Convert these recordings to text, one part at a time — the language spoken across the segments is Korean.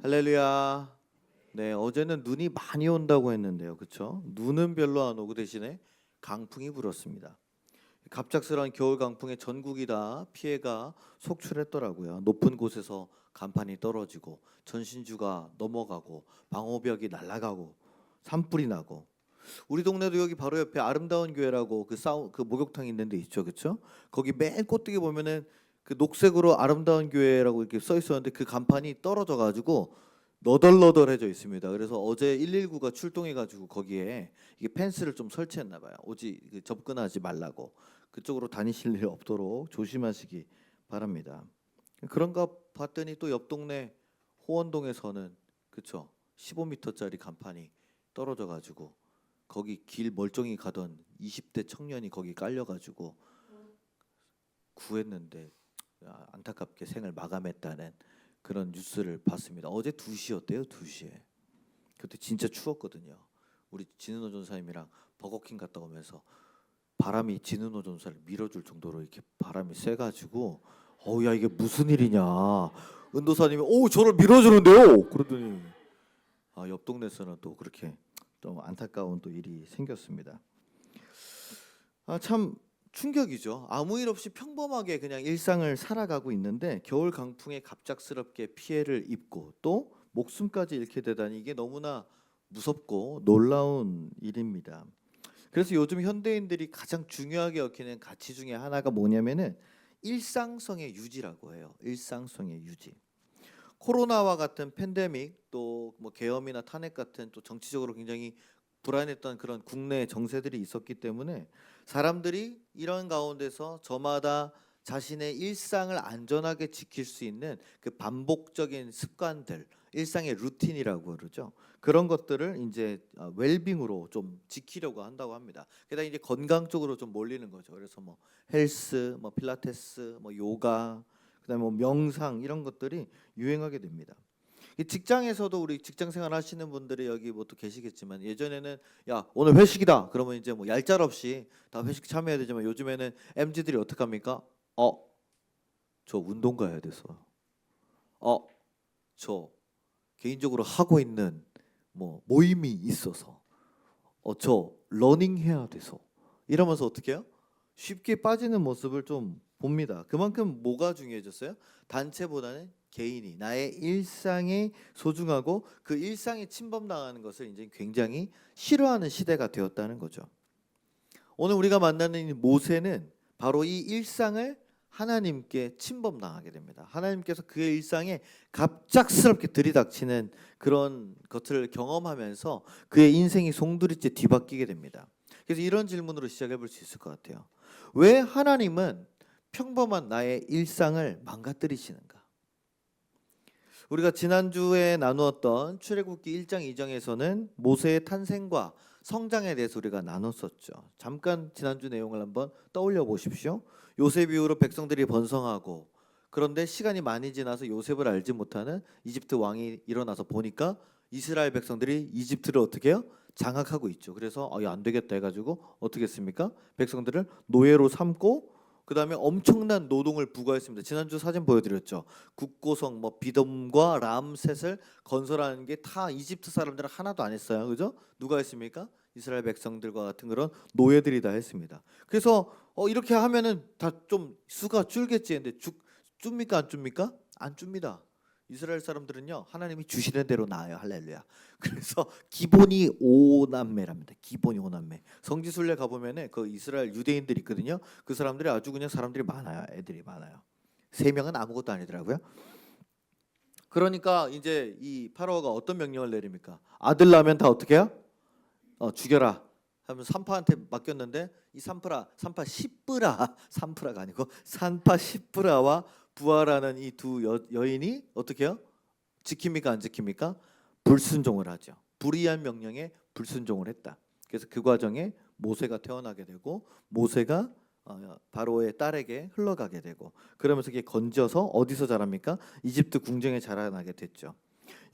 할렐루야. 네, 어제는 눈이 많이 온다고 했는데요. 그렇죠? 눈은 별로 안 오고 대신에 강풍이 불었습니다. 갑작스러운 겨울 강풍에 전국이 다 피해가 속출했더라고요. 높은 곳에서 간판이 떨어지고 전신주가 넘어가고 방호벽이 날아가고 산불이 나고 우리 동네도 여기 바로 옆에 아름다운 교회라고 그 목욕탕 있는 데 있죠. 그렇죠? 거기 맨 꼭대기 보면은 그 녹색으로 아름다운 교회라고 이렇게 써 있었는데 그 간판이 떨어져 가지고 너덜너덜해져 있습니다. 그래서 어제 119가 출동해 가지고 거기에 이게 펜스를 좀 설치했나 봐요. 접근하지 말라고. 그쪽으로 다니실 일 없도록 조심하시기 바랍니다. 그런가 봤더니 또 옆 동네 호원동에서는 그쵸 15m짜리 간판이 떨어져 가지고 거기 길 멀쩡히 가던 20대 청년이 거기 깔려 가지고 구했는데 안타깝게 생을 마감했다는 그런 뉴스를 봤습니다. 어제 2시였대요. 2시에. 그때 진짜 추웠거든요. 우리 진은호 전사님이랑 버거킹 갔다 오면서 바람이 진은호 전사를 밀어줄 정도로 이렇게 바람이 세가지고 야 이게 무슨 일이냐. 은도사님이 저를 밀어주는데요. 그러더니 옆 동네에서는 또 그렇게 좀 안타까운 또 일이 생겼습니다. 참 충격이죠. 아무 일 없이 평범하게 그냥 일상을 살아가고 있는데 겨울 강풍에 갑작스럽게 피해를 입고 또 목숨까지 잃게 되다니 이게 너무나 무섭고 놀라운 일입니다. 그래서 요즘 현대인들이 가장 중요하게 여기는 가치 중에 하나가 뭐냐면은 일상성의 유지라고 해요. 일상성의 유지. 코로나와 같은 팬데믹 또 뭐 계엄이나 탄핵 같은 또 정치적으로 굉장히 불안했던 그런 국내 정세들이 있었기 때문에 사람들이 이런 가운데서 저마다 자신의 일상을 안전하게 지킬 수 있는 그 반복적인 습관들, 일상의 루틴이라고 그러죠. 그런 것들을 이제 웰빙으로 좀 지키려고 한다고 합니다. 게다가 이제 건강 쪽으로 좀 몰리는 거죠. 그래서 뭐 헬스, 뭐 필라테스, 뭐 요가, 그다음에 뭐 명상 이런 것들이 유행하게 됩니다. 이 직장에서도 우리 직장 생활 하시는 분들이 여기 뭐 또 계시겠지만 예전에는 야 오늘 회식이다 그러면 이제 뭐 얄짤없이 다 회식 참여해야 되지만 요즘에는 MZ들이 어떻게 합니까? 저 운동 가야 돼서 저 개인적으로 하고 있는 뭐 모임이 있어서 저 러닝 해야 돼서 이러면서 어떻게 해요? 쉽게 빠지는 모습을 좀 봅니다. 그만큼 뭐가 중요해졌어요? 단체보다는 개인이 나의 일상이 소중하고 그 일상에 침범당하는 것을 이제 굉장히 싫어하는 시대가 되었다는 거죠. 오늘 우리가 만나는 이 모세는 바로 이 일상을 하나님께 침범당하게 됩니다. 하나님께서 그의 일상에 갑작스럽게 들이닥치는 그런 것을 경험하면서 그의 인생이 송두리째 뒤바뀌게 됩니다. 그래서 이런 질문으로 시작해 볼 수 있을 것 같아요. 왜 하나님은 평범한 나의 일상을 망가뜨리시는가? 우리가 지난주에 나누었던 출애굽기 1장 2장에서는 모세의 탄생과 성장에 대해서 우리가 나눴었죠. 잠깐 지난주 내용을 한번 떠올려 보십시오. 요셉 이후로 백성들이 번성하고 그런데 시간이 많이 지나서 요셉을 알지 못하는 이집트 왕이 일어나서 보니까 이스라엘 백성들이 이집트를 어떻게 해요? 장악하고 있죠. 그래서 안 되겠다 해가지고 어떻게 했습니까? 백성들을 노예로 삼고 그 다음에 엄청난 노동을 부과했습니다. 지난주 사진 보여드렸죠. 국고성, 뭐 비돔과 람셋을 건설하는 게 다 이집트 사람들은 하나도 안 했어요. 그죠? 누가 했습니까? 이스라엘 백성들과 같은 그런 노예들이 다 했습니다. 그래서 이렇게 하면은 다 좀 수가 줄겠지 했는데 줍니까 안 줍니까? 안 줍니다. 이스라엘 사람들은요 하나님이 주시는 대로 나아요. 할렐루야. 그래서 기본이 5남매랍니다. 기본이 5남매. 성지순례 가보면은 그 이스라엘 유대인들이 있거든요. 그 사람들이 아주 그냥 사람들이 많아요. 애들이 많아요. 3명은 아무것도 아니더라고요. 그러니까 이제 이 파라오가 어떤 명령을 내립니까? 아들 낳으면 다 어떻게 해요? 죽여라. 하면 산파한테 맡겼는데 이 산파 시브라 산프라가 아니고 산파 시브라와 부하라는 이 두 여인이 어떻게 해요? 지킵니까 안 지킵니까? 불순종을 하죠. 불의한 명령에 불순종을 했다. 그래서 그 과정에 모세가 태어나게 되고 모세가 바로의 딸에게 흘러가게 되고 그러면서 이게 건져서 어디서 자랍니까? 이집트 궁정에 자라나게 됐죠.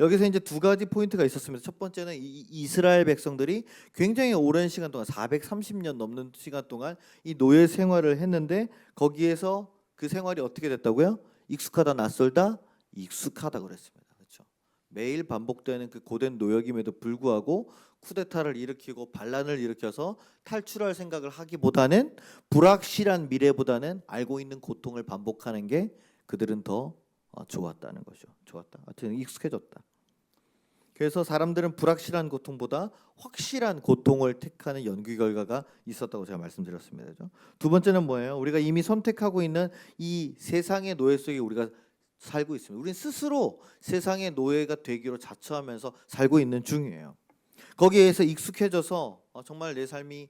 여기서 이제 두 가지 포인트가 있었습니다. 첫 번째는 이스라엘 백성들이 굉장히 오랜 시간 동안 430년 넘는 시간 동안 이 노예 생활을 했는데 거기에서 그 생활이 어떻게 됐다고요? 익숙하다 낯설다 익숙하다 그랬습니다. 그렇죠? 매일 반복되는 그 고된 노역임에도 불구하고 쿠데타를 일으키고 반란을 일으켜서 탈출할 생각을 하기보다는 불확실한 미래보다는 알고 있는 고통을 반복하는 게 그들은 더 좋았다는 거죠. 좋았다. 하여튼 익숙해졌다. 그래서 사람들은 불확실한 고통보다 확실한 고통을 택하는 연구 결과가 있었다고 제가 말씀드렸습니다. 그죠? 두 번째는 뭐예요? 우리가 이미 선택하고 있는 이 세상의 노예 속에 우리가 살고 있습니다. 우리는 스스로 세상의 노예가 되기로 자처하면서 살고 있는 중이에요. 거기에서 익숙해져서 정말 내 삶이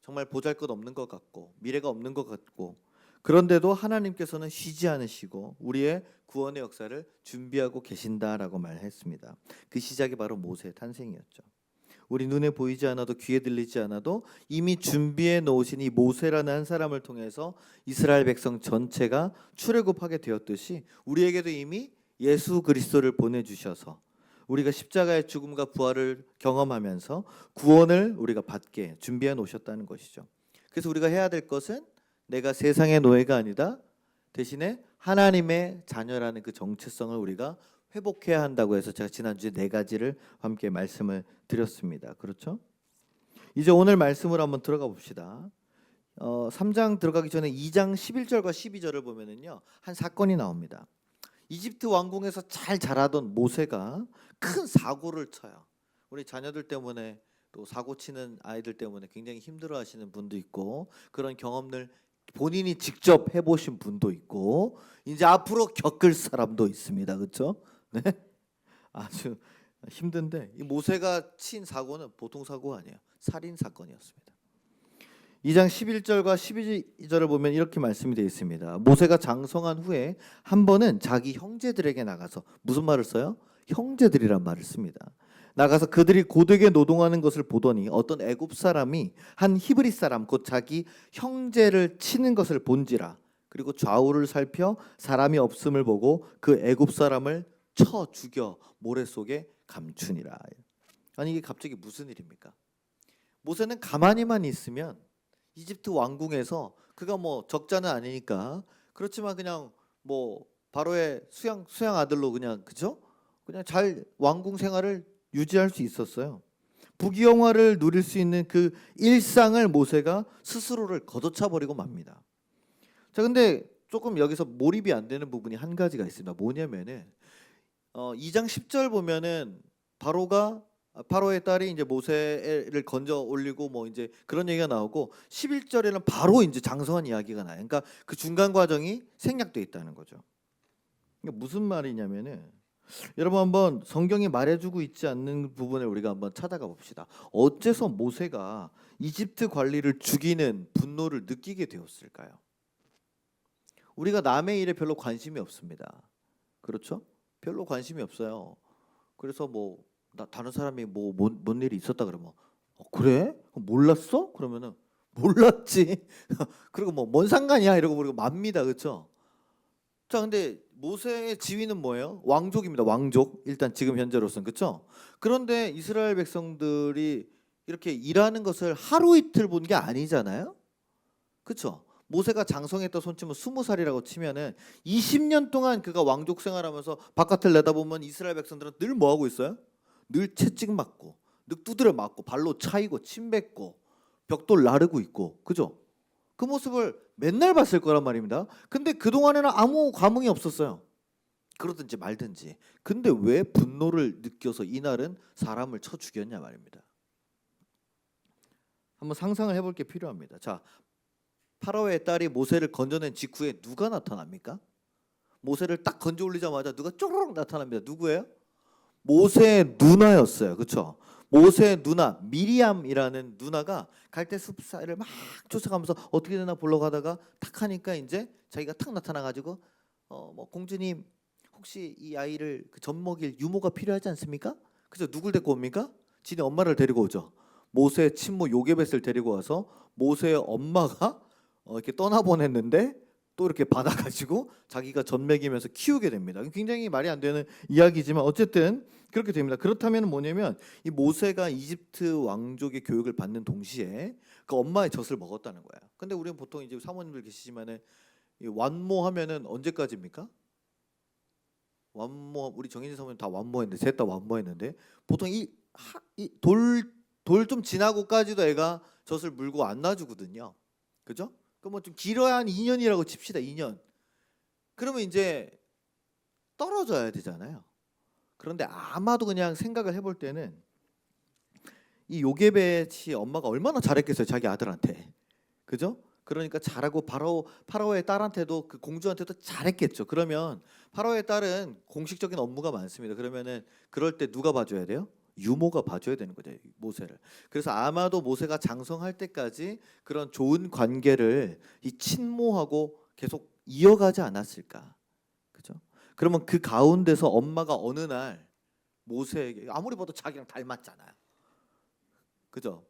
정말 보잘것없는 것 같고 미래가 없는 것 같고 그런데도 하나님께서는 쉬지 않으시고 우리의 구원의 역사를 준비하고 계신다라고 말했습니다. 그 시작이 바로 모세의 탄생이었죠. 우리 눈에 보이지 않아도 귀에 들리지 않아도 이미 준비해 놓으신 이 모세라는 한 사람을 통해서 이스라엘 백성 전체가 출애굽하게 되었듯이 우리에게도 이미 예수 그리스도를 보내주셔서 우리가 십자가의 죽음과 부활을 경험하면서 구원을 우리가 받게 준비해 놓으셨다는 것이죠. 그래서 우리가 해야 될 것은 내가 세상의 노예가 아니다. 대신에 하나님의 자녀라는 그 정체성을 우리가 회복해야 한다고 해서 제가 지난주에 4가지를 함께 말씀을 드렸습니다. 그렇죠? 이제 오늘 말씀으로 한번 들어가 봅시다. 3장 들어가기 전에 2장 11절과 12절을 보면은요. 한 사건이 나옵니다. 이집트 왕궁에서 잘 자라던 모세가 큰 사고를 쳐요. 우리 자녀들 때문에 또 사고 치는 아이들 때문에 굉장히 힘들어하시는 분도 있고 그런 경험을 본인이 직접 해보신 분도 있고 이제 앞으로 겪을 사람도 있습니다. 그렇죠? 네, 아주 힘든데 이 모세가 친 사고는 보통 사고가 아니에요. 살인 사건이었습니다. 2장 11절과 12절을 보면 이렇게 말씀이 되어 있습니다. 모세가 장성한 후에 한 번은 자기 형제들에게 나가서 무슨 말을 써요? 형제들이란 말을 씁니다. 나가서 그들이 고되게 노동하는 것을 보더니 어떤 애굽 사람이 한 히브리 사람 곧 자기 형제를 치는 것을 본지라. 그리고 좌우를 살펴 사람이 없음을 보고 그 애굽 사람을 쳐 죽여 모래 속에 감추니라. 아니 이게 갑자기 무슨 일입니까? 모세는 가만히만 있으면 이집트 왕궁에서 그가 뭐 적자는 아니니까 그렇지만 그냥 뭐 바로의 수양 아들로 그냥 그죠? 그냥 잘 왕궁 생활을 유지할 수 있었어요. 부귀영화를 누릴 수 있는 그 일상을 모세가 스스로를 걷어차 버리고 맙니다. 자, 근데 조금 여기서 몰입이 안 되는 부분이 한 가지가 있습니다. 뭐냐면은 2장 10절 보면은 바로의 딸이 이제 모세를 건져 올리고 뭐 이제 그런 얘기가 나오고 11절에는 바로 이제 장성한 이야기가 나요. 그러니까 그 중간 과정이 생략돼 있다는 거죠. 그러니까 무슨 말이냐면은 여러분 한번 성경이 말해주고 있지 않는 부분을 우리가 한번 찾아가 봅시다. 어째서 모세가 이집트 관리를 죽이는 분노를 느끼게 되었을까요? 우리가 남의 일에 별로 관심이 없습니다. 그렇죠? 별로 관심이 없어요. 그래서 뭐 다른 사람이 뭔 일이 있었다 그러면 그래? 몰랐어? 그러면은 몰랐지. 그리고 뭐 뭔 상관이야 이러고 우리가 맙니다. 그렇죠? 자, 근데 모세의 지위는 뭐예요? 왕족입니다. 왕족. 일단 지금 현재로서는 그렇죠? 그런데 이스라엘 백성들이 이렇게 일하는 것을 하루 이틀 본 게 아니잖아요. 그렇죠? 모세가 장성했다 손치면 20살이라고 치면은 20년 동안 그가 왕족 생활하면서 바깥을 내다보면 이스라엘 백성들은 늘 뭐 하고 있어요? 늘 채찍 맞고, 늘 두드려 맞고, 발로 차이고, 침 뱉고, 벽돌 나르고 있고, 그죠? 그 모습을 맨날 봤을 거란 말입니다. 근데 그동안에는 아무 감흥이 없었어요. 그러든지 말든지. 근데 왜 분노를 느껴서 이날은 사람을 쳐 죽였냐 말입니다. 한번 상상을 해볼 게 필요합니다. 자, 파라오의 딸이 모세를 건져낸 직후에 누가 나타납니까? 모세를 딱 건져 올리자마자 누가 쪼르륵 나타납니다. 누구예요? 모세의 누나였어요. 그렇죠? 모세의 누나 미리암이라는 누나가 갈대숲 사이를 막 쫓아가면서 어떻게 되나 보러 가다가 탁 하니까 이제 자기가 탁 나타나가지고 뭐 공주님 혹시 이 아이를 그 젖 먹일 유모가 필요하지 않습니까? 그래서 누굴 데리고 옵니까? 지네 엄마를 데리고 오죠. 모세의 친모 요게벳을 데리고 와서 모세의 엄마가 이렇게 떠나보냈는데 또 이렇게 받아가지고 자기가 젖 먹이면서 키우게 됩니다. 굉장히 말이 안 되는 이야기지만 어쨌든 그렇게 됩니다. 그렇다면 뭐냐면 이 모세가 이집트 왕족의 교육을 받는 동시에 그 엄마의 젖을 먹었다는 거예요. 근데 우리는 보통 이제 사모님들 계시지만은 완모하면은 언제까지입니까? 완모 우리 정인지 사모님 다 완모했는데 셋 다 완모했는데 보통 이 돌 좀 지나고까지도 애가 젖을 물고 안 놔주거든요. 그죠? 그 뭐 좀 길어야 한 2년이라고 칩시다. 2년. 그러면 이제 떨어져야 되잖아요. 그런데 아마도 그냥 생각을 해볼 때는 이 요게벳이 엄마가 얼마나 잘했겠어요, 자기 아들한테. 그죠? 그러니까 잘하고 파라오의 딸한테도 그 공주한테도 잘했겠죠. 그러면 파라오의 딸은 공식적인 업무가 많습니다. 그러면은 그럴 때 누가 봐줘야 돼요? 유모가 봐줘야 되는 거죠, 모세를. 그래서 아마도 모세가 장성할 때까지 그런 좋은 관계를 이 친모하고 계속 이어가지 않았을까, 그죠? 그러면 그 가운데서 엄마가 어느 날 모세에게 아무리 봐도 자기랑 닮았잖아요, 그죠?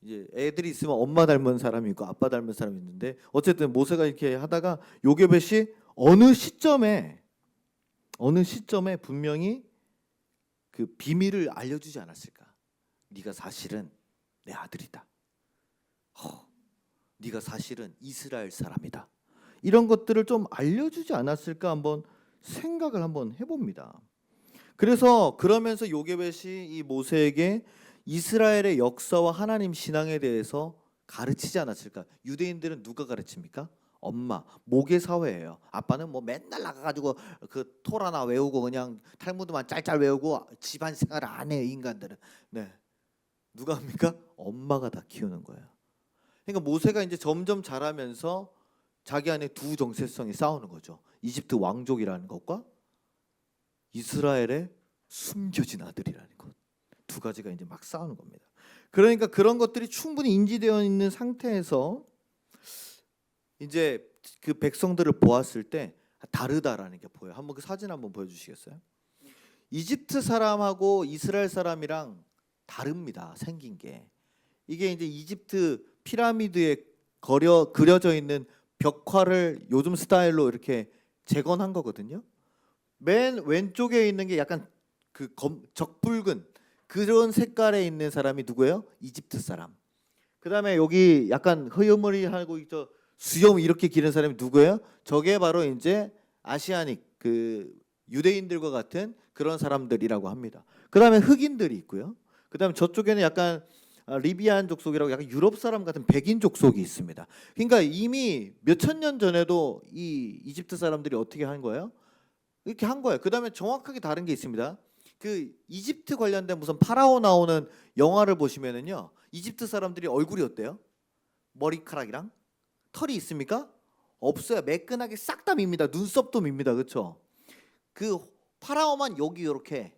이제 애들이 있으면 엄마 닮은 사람이 있고 아빠 닮은 사람이 있는데 어쨌든 모세가 이렇게 하다가 요게벳이 어느 시점에 분명히 그 비밀을 알려주지 않았을까? 네가 사실은 내 아들이다. 네가 사실은 이스라엘 사람이다. 이런 것들을 좀 알려주지 않았을까 한번 생각을 한번 해봅니다. 그래서 그러면서 요게벳이 이 모세에게 이스라엘의 역사와 하나님 신앙에 대해서 가르치지 않았을까? 유대인들은 누가 가르칩니까? 엄마, 모계 사회예요. 아빠는 뭐 맨날 나가가지고 그 토라나 외우고 그냥 탈무드만 짤짤 외우고 집안 생활을 안 해요, 인간들은. 네, 누가 합니까? 엄마가 다 키우는 거예요. 그러니까 모세가 이제 점점 자라면서 자기 안에 두 정체성이 싸우는 거죠. 이집트 왕족이라는 것과 이스라엘의 숨겨진 아들이라는 것. 두 가지가 이제 막 싸우는 겁니다. 그러니까 그런 것들이 충분히 인지되어 있는 상태에서 이제 그 백성들을 보았을 때 다르다라는 게 보여요. 한번 그 사진 한번 보여주시겠어요? 이집트 사람하고 이스라엘 사람이랑 다릅니다. 생긴 게. 이게 이제 이집트 피라미드에 그려져 있는 벽화를 요즘 스타일로 이렇게 재건한 거거든요. 맨 왼쪽에 있는 게 약간 그 적붉은 그런 색깔에 있는 사람이 누구예요? 이집트 사람. 그다음에 여기 약간 흐여머리하고 저 수염 이렇게 기른 사람이 누구예요? 저게 바로 이제 아시아닉 그 유대인들과 같은 그런 사람들이라고 합니다. 그다음에 흑인들이 있고요. 그다음에 저쪽에는 약간 리비안 족속이라고 약간 유럽 사람 같은 백인 족속이 있습니다. 그러니까 이미 몇천 년 전에도 이 이집트 사람들이 어떻게 한 거예요? 이렇게 한 거예요. 그다음에 정확하게 다른 게 있습니다. 그 이집트 관련된 무슨 파라오 나오는 영화를 보시면은요, 이집트 사람들이 얼굴이 어때요? 머리카락이랑 털이 있습니까? 없어요. 매끈하게 싹 다 밉니다. 눈썹도 밉니다. 그렇죠? 그 파라오만 여기 이렇게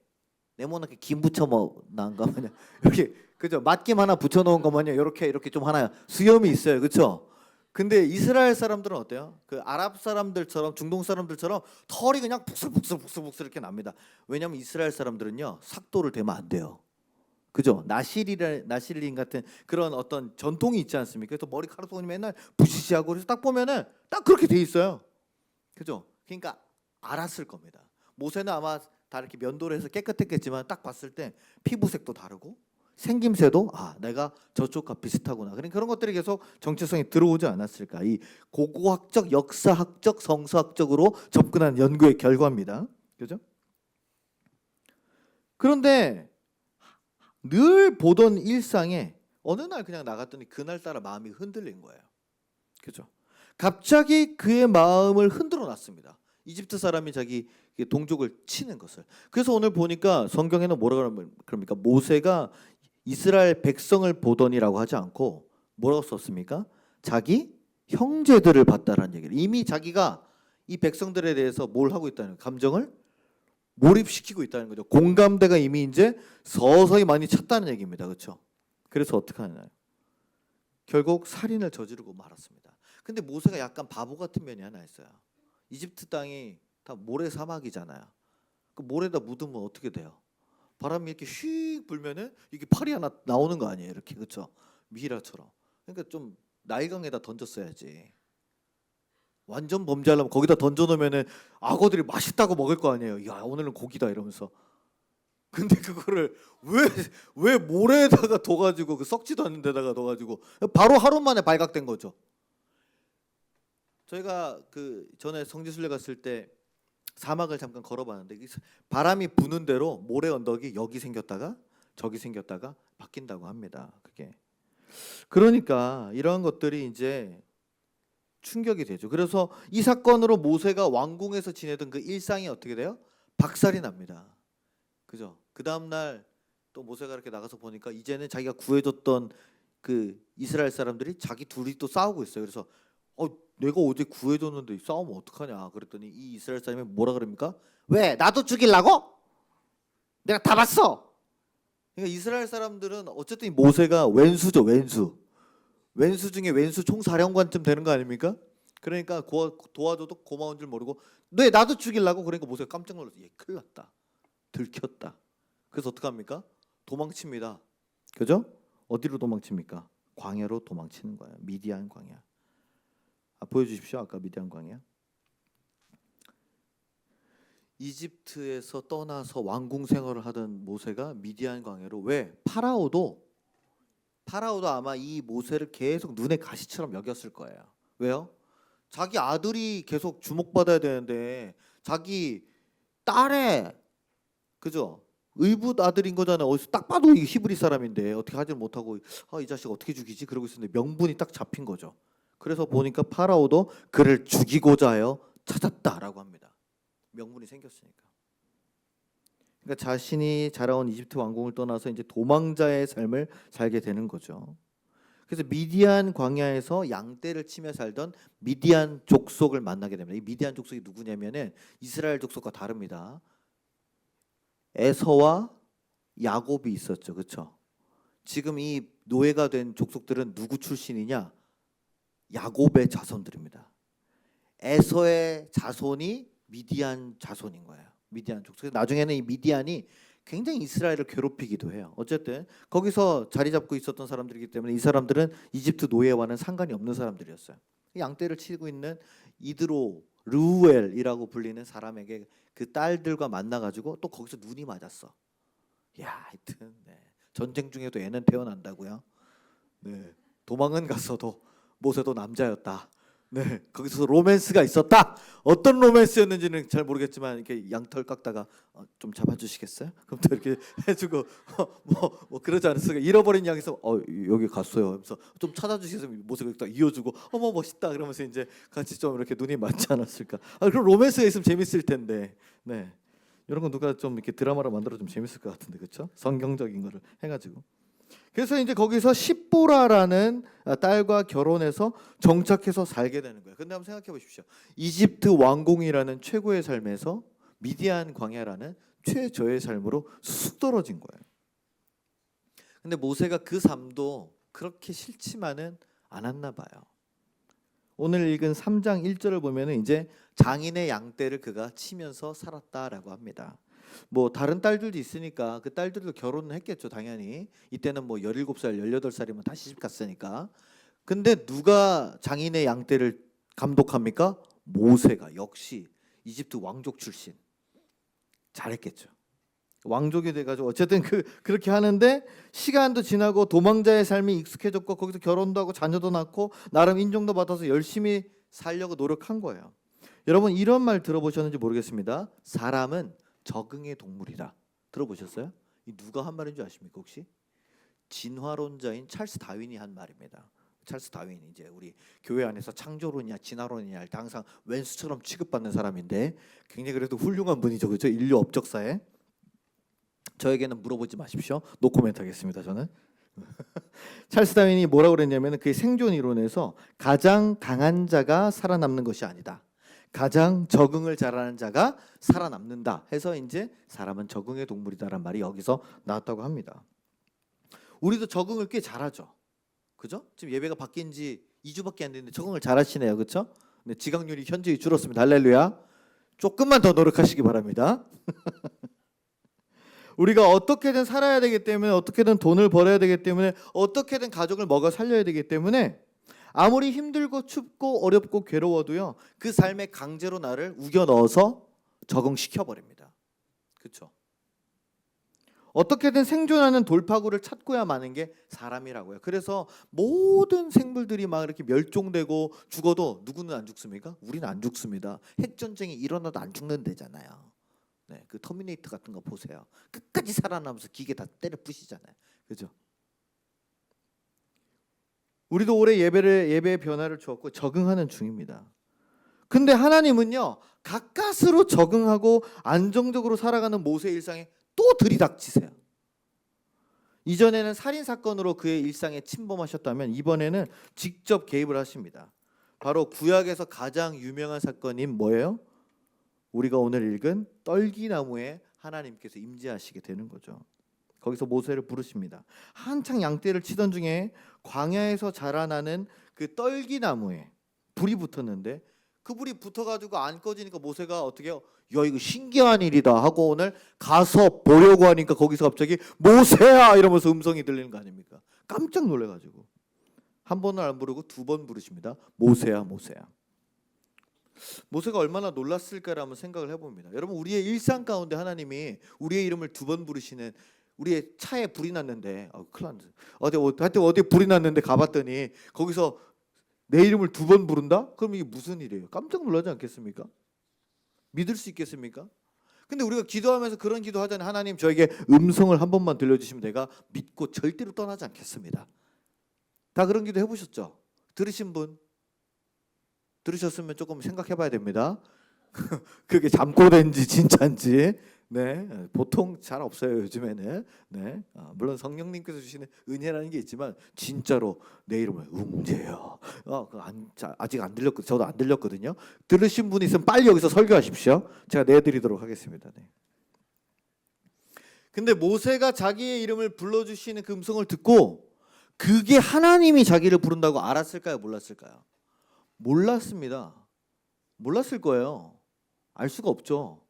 네모나게 김 붙여 놓은 거 마냥 이렇게, 그죠? 맛김 하나 붙여 놓은 거 마냥 이렇게 좀 하나 수염이 있어요. 그렇죠? 근데 이스라엘 사람들은 어때요? 그 아랍 사람들처럼 중동 사람들처럼 털이 그냥 북슬북슬 이렇게 납니다. 왜냐하면 이스라엘 사람들은요, 삭도를 대면 안 돼요. 그죠? 나실린 같은 그런 어떤 전통이 있지 않습니까? 그래서 머리카락도 맨날 부시시하고 그래서 딱 보면은 딱 그렇게 돼 있어요. 그죠? 그러니까 알았을 겁니다. 모세는 아마 다 이렇게 면도를 해서 깨끗했겠지만 딱 봤을 때 피부색도 다르고 생김새도 내가 저쪽과 비슷하구나. 그런 것들이 계속 정체성이 들어오지 않았을까. 이 고고학적, 역사학적, 성서학적으로 접근한 연구의 결과입니다. 그죠? 그런데 늘 보던 일상에 어느 날 그냥 나갔더니 그날따라 마음이 흔들린 거예요. 그죠? 갑자기 그의 마음을 흔들어 놨습니다. 이집트 사람이 자기 동족을 치는 것을. 그래서 오늘 보니까 성경에는 뭐라 그럽니까? 모세가 이스라엘 백성을 보더니라고 하지 않고 뭐라고 썼습니까? 자기 형제들을 봤다라는 얘기를. 이미 자기가 이 백성들에 대해서 뭘 하고 있다는, 감정을 몰입시키고 있다는 거죠. 공감대가 이미 이제 서서히 많이 찼다는 얘기입니다. 그렇죠? 그래서 어떻게 하나요? 결국 살인을 저지르고 말았습니다. 근데 모세가 약간 바보 같은 면이 하나 있어요. 이집트 땅이 다 모래 사막이잖아요. 그 모래다 묻으면 어떻게 돼요? 바람이 이렇게 휙 불면은 이게 팔이 하나 나오는 거 아니에요? 이렇게, 그렇죠? 미라처럼. 그러니까 좀 나일강에다 던졌어야지. 완전 범죄하려면 거기다 던져놓으면은 악어들이 맛있다고 먹을 거 아니에요. 야, 오늘은 고기다 이러면서. 근데 그거를 왜 모래에다가 둬가지고 그 썩지도 않는 데다가 둬가지고 바로 하루 만에 발각된 거죠. 저희가 그 전에 성지순례 갔을 때 사막을 잠깐 걸어봤는데 바람이 부는 대로 모래 언덕이 여기 생겼다가 저기 생겼다가 바뀐다고 합니다. 그게 그러니까 이러한 것들이 이제 충격이 되죠. 그래서 이 사건으로 모세가 왕궁에서 지내던 그 일상이 어떻게 돼요? 박살이 납니다. 그죠? 그 다음 날 또 모세가 이렇게 나가서 보니까 이제는 자기가 구해줬던 그 이스라엘 사람들이 자기 둘이 또 싸우고 있어요. 그래서 내가 어제 구해줬는데 싸우면 어떡하냐 그랬더니 이 이스라엘 사람이 뭐라 그럽니까? 왜? 나도 죽이려고? 내가 다 봤어. 그러니까 이스라엘 사람들은 어쨌든 이 모세가 왼수죠. 왼수 중에 왼수 총사령관쯤 되는 거 아닙니까? 그러니까 도와줘도 고마운 줄 모르고 네 나도 죽이려고. 그러니까 모세가 깜짝 놀랐어. 얘 큰일 났다. 들켰다. 그래서 어떡합니까? 도망칩니다. 그죠? 어디로 도망칩니까? 광야로 도망치는 거예요. 미디안 광야. 보여주십시오. 아까 미디안 광야. 이집트에서 떠나서 왕궁 생활을 하던 모세가 미디안 광야로 왜? 파라오도 아마 이 모세를 계속 눈에 가시처럼 여겼을 거예요. 왜요? 자기 아들이 계속 주목받아야 되는데 자기 딸의 그죠? 의붓 아들인 거잖아요. 어디서 딱 봐도 이게 히브리 사람인데 어떻게 하질 못하고 이 자식 어떻게 죽이지? 그러고 있었는데 명분이 딱 잡힌 거죠. 그래서 보니까 파라오도 그를 죽이고자 하여 찾았다라고 합니다. 명분이 생겼으니까. 그러니까 자신이 자라온 이집트 왕궁을 떠나서 이제 도망자의 삶을 살게 되는 거죠. 그래서 미디안 광야에서 양떼를 치며 살던 미디안 족속을 만나게 됩니다. 이 미디안 족속이 누구냐면은 이스라엘 족속과 다릅니다. 에서와 야곱이 있었죠. 그렇죠? 지금 이 노예가 된 족속들은 누구 출신이냐? 야곱의 자손들입니다. 에서의 자손이 미디안 자손인 거예요. 미디안 족속. 나중에는 이 미디안이 굉장히 이스라엘을 괴롭히기도 해요. 어쨌든 거기서 자리 잡고 있었던 사람들이기 때문에 이 사람들은 이집트 노예와는 상관이 없는 사람들이었어요. 양떼를 치고 있는 이드로 르우엘이라고 불리는 사람에게 그 딸들과 만나가지고 또 거기서 눈이 맞았어. 야, 하여튼 전쟁 중에도 애는 태어난다고요. 도망은 갔어도 모세도 남자였다. 거기서 로맨스가 있었다. 어떤 로맨스였는지는 잘 모르겠지만 이렇게 양털 깎다가 좀 잡아주시겠어요? 그럼 또 이렇게 해주고 뭐 그러지 않았어요. 잃어버린 양에서 여기 갔어요. 하면서 좀 찾아주시겠어요? 모습을 딱 이어주고 어머 멋있다. 그러면서 이제 같이 좀 이렇게 눈이 맞지 않았을까? 그럼 로맨스가 있으면 재밌을 텐데. 이런 건 누가 좀 이렇게 드라마로 만들어 좀 재밌을 것 같은데 그렇죠? 성경적인 거를 해가지고. 그래서 이제 거기서 십보라라는 딸과 결혼해서 정착해서 살게 되는 거예요. 근데 한번 생각해 보십시오. 이집트 왕궁이라는 최고의 삶에서 미디안 광야라는 최저의 삶으로 쑥 떨어진 거예요. 근데 모세가 그 삶도 그렇게 싫지만은 않았나 봐요. 오늘 읽은 3장 1절을 보면은 이제 장인의 양떼를 그가 치면서 살았다라고 합니다. 뭐 다른 딸들도 있으니까 그 딸들도 결혼을 했겠죠. 당연히 이때는 뭐 17살 18살이면 다 시집 갔으니까. 근데 누가 장인의 양떼를 감독합니까? 모세가. 역시 이집트 왕족 출신. 잘했겠죠. 왕족이 돼가지고 어쨌든 그렇게 하는데 시간도 지나고 도망자의 삶이 익숙해졌고 거기서 결혼도 하고 자녀도 낳고 나름 인정도 받아서 열심히 살려고 노력한 거예요. 여러분 이런 말 들어보셨는지 모르겠습니다. 사람은 적응의 동물이다. 들어보셨어요? 이 누가 한 말인 줄 아십니까 혹시? 진화론자인 찰스 다윈이 한 말입니다. 찰스 다윈이 이제 우리 교회 안에서 창조론이냐 진화론이냐 할 때 항상 왼수처럼 취급받는 사람인데 굉장히 그래도 훌륭한 분이죠. 그렇죠? 인류 업적사에. 저에게는 물어보지 마십시오. 노코멘트 하겠습니다. 저는. 찰스 다윈이 뭐라고 그랬냐면 그의 생존 이론에서 가장 강한 자가 살아남는 것이 아니다. 가장 적응을 잘하는 자가 살아남는다 해서 이제 사람은 적응의 동물이다라는 말이 여기서 나왔다고 합니다. 우리도 적응을 꽤 잘하죠. 그죠? 지금 예배가 바뀐 지 2주밖에 안 됐는데 적응을 잘하시네요. 그렇죠? 네, 지각률이 현저히 줄었습니다. 할렐루야. 조금만 더 노력하시기 바랍니다. 우리가 어떻게든 살아야 되기 때문에 어떻게든 돈을 벌어야 되기 때문에 어떻게든 가족을 먹어 살려야 되기 때문에 아무리 힘들고 춥고 어렵고 괴로워도요 그 삶에 강제로 나를 우겨 넣어서 적응시켜 버립니다. 그렇죠? 어떻게든 생존하는 돌파구를 찾고야 마는 게 사람이라고요. 그래서 모든 생물들이 막 이렇게 멸종되고 죽어도 누구는 안 죽습니까? 우리는 안 죽습니다. 핵 전쟁이 일어나도 안 죽는다잖아요. 네, 그 터미네이터 같은 거 보세요. 끝까지 살아남아서 기계 다 때려 부시잖아요. 그죠? 우리도 올해 예배의 변화를 주었고 적응하는 중입니다. 근데 하나님은요, 가까스로 적응하고 안정적으로 살아가는 모세의 일상에 또 들이닥치세요. 이전에는 살인 사건으로 그의 일상에 침범하셨다면 이번에는 직접 개입을 하십니다. 바로 구약에서 가장 유명한 사건인 뭐예요? 우리가 오늘 읽은 떨기나무에 하나님께서 임재하시게 되는 거죠. 거기서 모세를 부르십니다. 한창 양떼를 치던 중에 광야에서 자라나는 그 떨기나무에 불이 붙었는데 그 불이 붙어가지고 안 꺼지니까 모세가 어떻게 해요? 야, 이거 신기한 일이다 하고 오늘 가서 보려고 하니까 거기서 갑자기 모세야 이러면서 음성이 들리는 거 아닙니까? 깜짝 놀래가지고 한 번을 안 부르고 두 번 부르십니다. 모세야 모세야. 모세가 얼마나 놀랐을까라는 생각을 해봅니다. 여러분, 우리의 일상 가운데 하나님이 우리의 이름을 두 번 부르시는, 우리의 차에 불이 났는데 큰일 났네. 어디 불이 났는데 가봤더니 거기서 내 이름을 두 번 부른다? 그럼 이게 무슨 일이에요? 깜짝 놀라지 않겠습니까? 믿을 수 있겠습니까? 근데 우리가 기도하면서 그런 기도하잖아요. 하나님, 저에게 음성을 한 번만 들려주시면 내가 믿고 절대로 떠나지 않겠습니다. 다 그런 기도 해보셨죠? 들으신 분? 들으셨으면 조금 생각해봐야 됩니다. 그게 잠꼬대인지 진짜인지. 네, 보통 잘 없어요 요즘에는. 네, 물론 성령님께서 주시는 은혜라는 게 있지만 진짜로 내 이름을 음재요. 아직 안 들렸고 저도 안 들렸거든요. 들으신 분이 있으면 빨리 여기서 설교하십시오. 제가 내드리도록 하겠습니다. 네. 근데 모세가 자기의 이름을 불러주시는 그 음성을 듣고 그게 하나님이 자기를 부른다고 알았을까요? 몰랐을까요? 몰랐습니다. 몰랐을 거예요. 알 수가 없죠.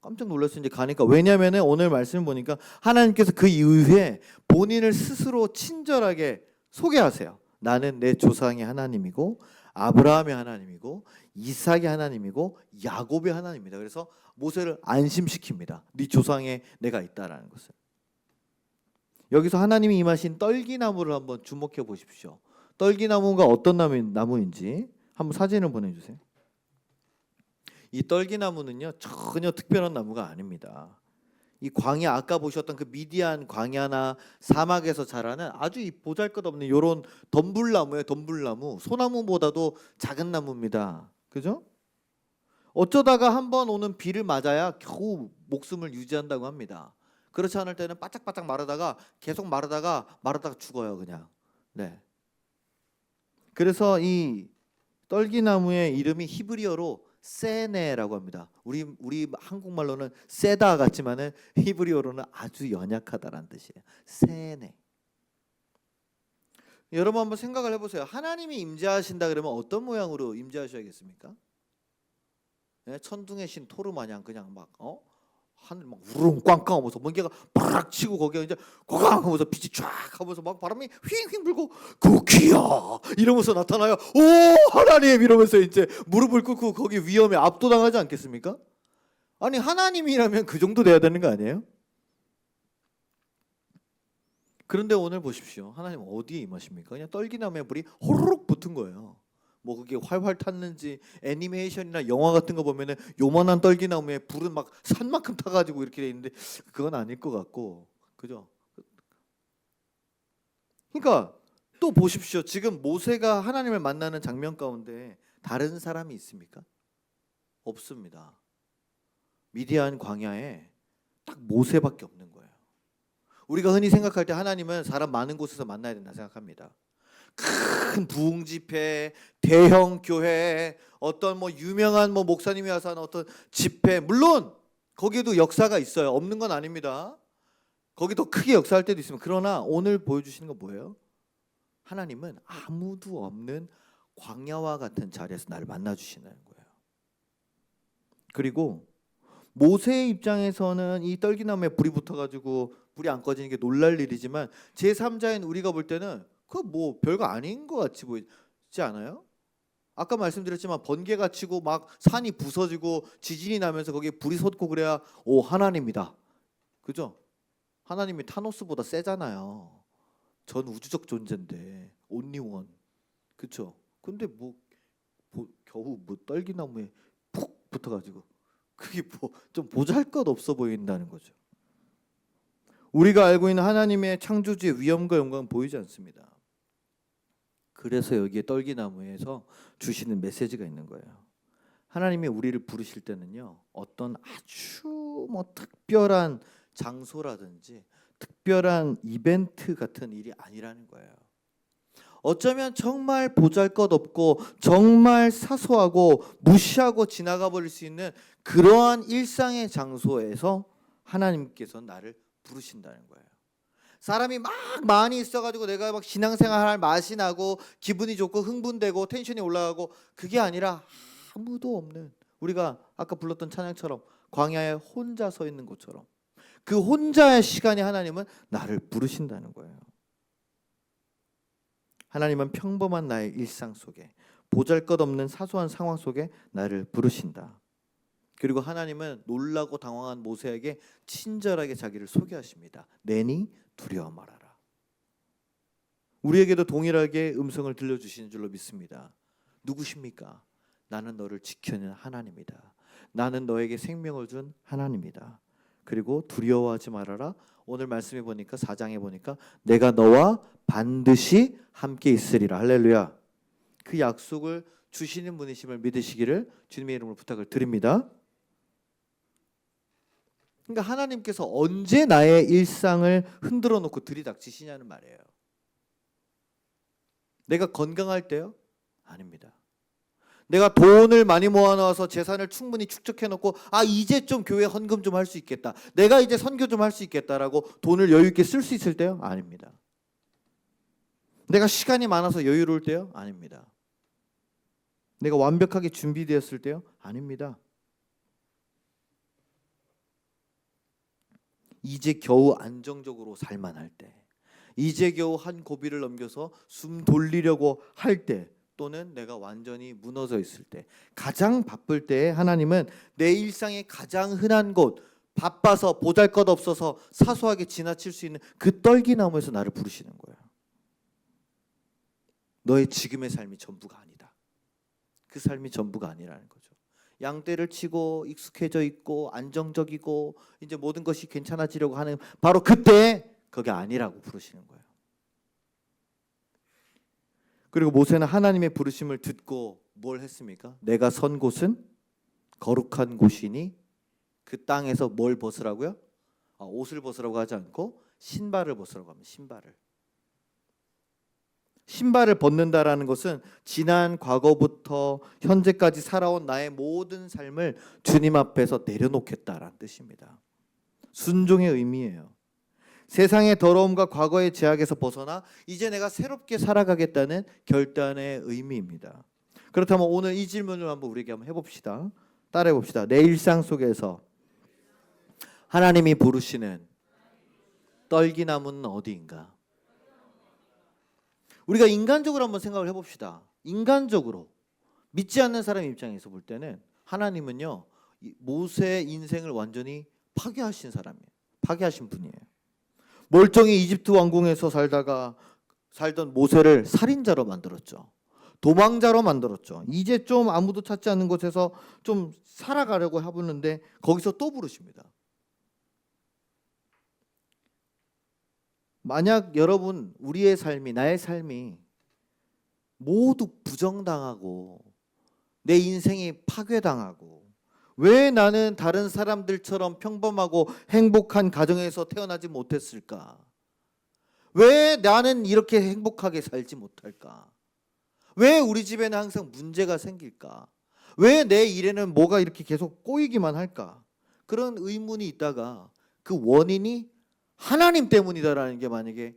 깜짝 놀랐어요. 이제 가니까. 왜냐하면 오늘 말씀을 보니까 하나님께서 그 이후에 본인을 스스로 친절하게 소개하세요. 나는 내 조상의 하나님이고 아브라함의 하나님이고 이삭의 하나님이고 야곱의 하나님입니다. 그래서 모세를 안심시킵니다. 네 조상에 내가 있다라는 것을. 여기서 하나님이 임하신 떨기나무를 한번 주목해 보십시오. 떨기나무가 어떤 나무인지 한번 사진을 보내주세요. 이 떨기나무는요 전혀 특별한 나무가 아닙니다. 이 광야, 아까 보셨던 그 미디안 광야나 사막에서 자라는 아주 이 보잘것없는 이런 덤불나무예요. 덤불나무. 소나무보다도 작은 나무입니다. 그죠? 어쩌다가 한번 오는 비를 맞아야 겨우 목숨을 유지한다고 합니다. 그렇지 않을 때는 바짝바짝 마르다가 계속 마르다가 죽어요 그냥. 네. 그래서 이 떨기나무의 이름이 히브리어로 세네라고 합니다. 우리 한국말로는 세다 같지만은 히브리어로는 아주 연약하다라는 뜻이에요. 세네. 여러분 한번 생각을 해보세요. 하나님이 임재하신다 그러면 어떤 모양으로 임재하셔야겠습니까? 네, 천둥의 신 토르 마냥 그냥 막 하늘 막 우르릉 꽝꽝 하면서 번개가 팍 치고 거기에 이제 고강 하면서 빛이 쫙 하면서 막 바람이 휘잉휘잉 불고 구키야 이러면서 나타나요. 오 하나님 이러면서 이제 무릎을 꿇고 거기 위험에 압도당하지 않겠습니까? 아니 하나님이라면 그 정도 돼야 되는 거 아니에요? 그런데 오늘 보십시오. 하나님 어디에 임하십니까? 그냥 떨기나무에 불이 호로록 붙은 거예요. 뭐 그게 활활 탔는지 애니메이션이나 영화 같은 거 보면은 요만한 떨기나무에 불은 막 산만큼 타가지고 이렇게 돼 있는데 그건 아닐 것 같고, 그죠? 그러니까 또 보십시오. 지금 모세가 하나님을 만나는 장면 가운데 다른 사람이 있습니까? 없습니다. 미디안 광야에 딱 모세밖에 없는 거예요. 우리가 흔히 생각할 때 하나님은 사람 많은 곳에서 만나야 된다 생각합니다. 큰 부흥 집회, 대형 교회, 어떤 뭐 유명한 뭐 목사님이 와서 하는 어떤 집회, 물론 거기에도 역사가 있어요. 없는 건 아닙니다. 거기도 크게 역사할 때도 있으면, 그러나 오늘 보여주시는 건 뭐예요? 하나님은 아무도 없는 광야와 같은 자리에서 나를 만나 주시는 거예요. 그리고 모세의 입장에서는 이 떨기나무에 불이 붙어가지고 불이 안 꺼지는 게 놀랄 일이지만 제3자인 우리가 볼 때는 그 뭐 별거 아닌 것 같이 보이지 않아요? 아까 말씀드렸지만 번개가 치고 막 산이 부서지고 지진이 나면서 거기에 불이 솟고 그래야 오 하나님이다. 그죠? 하나님이 타노스보다 세잖아요. 전 우주적 존재인데 온리원, 그렇죠? 근데 겨우 떨기나무에 푹 붙어가지고 그게 좀 보잘것 없어 보인다는 거죠. 우리가 알고 있는 하나님의 창조주의 위엄과 영광은 보이지 않습니다. 그래서 여기에 떨기나무에서 주시는 메시지가 있는 거예요. 하나님이 우리를 부르실 때는요, 어떤 아주 특별한 장소라든지 특별한 이벤트 같은 일이 아니라는 거예요. 어쩌면 정말 보잘것없고 정말 사소하고 무시하고 지나가 버릴 수 있는 그러한 일상의 장소에서 하나님께서 나를 부르신다는 거예요. 사람이 막 많이 있어가지고 내가 막 신앙생활할 맛이 나고 기분이 좋고 흥분되고 텐션이 올라가고, 그게 아니라 아무도 없는, 우리가 아까 불렀던 찬양처럼 광야에 혼자 서 있는 것처럼 그 혼자의 시간에 하나님은 나를 부르신다는 거예요. 하나님은 평범한 나의 일상 속에, 보잘것없는 사소한 상황 속에 나를 부르신다. 그리고 하나님은 놀라고 당황한 모세에게 친절하게 자기를 소개하십니다. 내니 두려워 말아라. 우리에게도 동일하게 음성을 들려주시는 줄로 믿습니다. 누구십니까? 나는 너를 지켜낸 하나님이다. 나는 너에게 생명을 준 하나님이다. 그리고 두려워하지 말아라. 오늘 말씀해 보니까 4장에 보니까 내가 너와 반드시 함께 있으리라. 할렐루야. 그 약속을 주시는 분이심을 믿으시기를 주님의 이름으로 부탁을 드립니다. 그러니까 하나님께서 언제 나의 일상을 흔들어 놓고 들이닥치시냐는 말이에요. 내가 건강할 때요? 아닙니다. 내가 돈을 많이 모아놔서 재산을 충분히 축적해 놓고 이제 좀 교회 헌금 좀 할 수 있겠다, 내가 이제 선교 좀 할 수 있겠다라고 돈을 여유 있게 쓸 수 있을 때요? 아닙니다. 내가 시간이 많아서 여유로울 때요? 아닙니다. 내가 완벽하게 준비되었을 때요? 아닙니다. 이제 겨우 안정적으로 살만할 때, 이제 겨우 한 고비를 넘겨서 숨 돌리려고 할 때, 또는 내가 완전히 무너져 있을 때, 가장 바쁠 때에 하나님은 내 일상의 가장 흔한 곳, 바빠서 보잘것없어서 사소하게 지나칠 수 있는 그 떨기나무에서 나를 부르시는 거예요. 너의 지금의 삶이 전부가 아니다. 그 삶이 전부가 아니라는 거죠. 양떼를 치고 익숙해져 있고 안정적이고 이제 모든 것이 괜찮아지려고 하는 바로 그때 그게 아니라고 부르시는 거예요. 그리고 모세는 하나님의 부르심을 듣고 뭘 했습니까? 내가 선 곳은 거룩한 곳이니 그 땅에서 뭘 벗으라고요? 옷을 벗으라고 하지 않고 신발을 벗으라고 합니다. 신발을 벗는다라는 것은 지난 과거부터 현재까지 살아온 나의 모든 삶을 주님 앞에서 내려놓겠다라는 뜻입니다. 순종의 의미예요. 세상의 더러움과 과거의 제약에서 벗어나 이제 내가 새롭게 살아가겠다는 결단의 의미입니다. 그렇다면 오늘 이 질문을 우리에게 한번 해봅시다. 따라해 봅시다. 내 일상 속에서 하나님이 부르시는 떨기나무는 어디인가? 우리가 인간적으로 한번 생각을 해봅시다. 인간적으로 믿지 않는 사람 입장에서 볼 때는 하나님은요, 모세의 인생을 완전히 파괴하신 사람이에요. 파괴하신 분이에요. 멀쩡히 이집트 왕궁에서 살던 모세를 살인자로 만들었죠. 도망자로 만들었죠. 이제 좀 아무도 찾지 않는 곳에서 좀 살아가려고 해보는데 거기서 또 부르십니다. 만약 여러분, 우리의 삶이, 나의 삶이 모두 부정당하고 내 인생이 파괴당하고, 왜 나는 다른 사람들처럼 평범하고 행복한 가정에서 태어나지 못했을까? 왜 나는 이렇게 행복하게 살지 못할까? 왜 우리 집에는 항상 문제가 생길까? 왜 내 일에는 뭐가 이렇게 계속 꼬이기만 할까? 그런 의문이 있다가 그 원인이 하나님 때문이다라는 게 만약에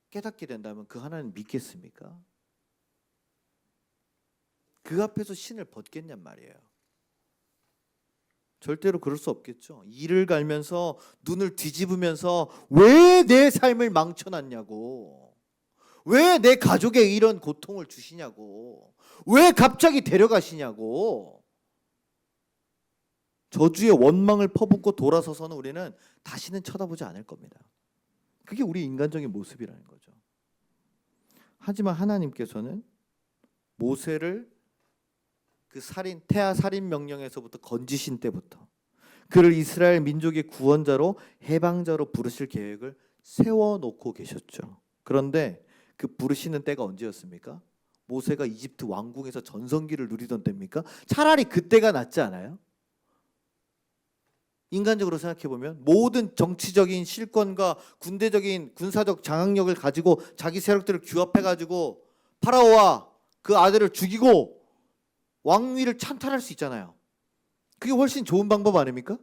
깨닫게 된다면 그 하나님 믿겠습니까? 그 앞에서 신을 벗겠냔 말이에요. 절대로 그럴 수 없겠죠. 이를 갈면서 눈을 뒤집으면서 왜 내 삶을 망쳐놨냐고, 왜 내 가족에 이런 고통을 주시냐고, 왜 갑자기 데려가시냐고. 저주의 원망을 퍼붓고 돌아서서는 우리는 다시는 쳐다보지 않을 겁니다. 그게 우리 인간적인 모습이라는 거죠. 하지만 하나님께서는 모세를 그 태아 살인 명령에서부터 건지신 때부터 그를 이스라엘 민족의 구원자로 해방자로 부르실 계획을 세워놓고 계셨죠. 그런데 그 부르시는 때가 언제였습니까? 모세가 이집트 왕궁에서 전성기를 누리던 때입니까? 차라리 그때가 낫지 않아요? 인간적으로 생각해보면 모든 정치적인 실권과 군대적인 군사적 장악력을 가지고 자기 세력들을 규합해가지고 파라오와 그 아들을 죽이고 왕위를 찬탈할 수 있잖아요. 그게 훨씬 좋은 방법 아닙니까?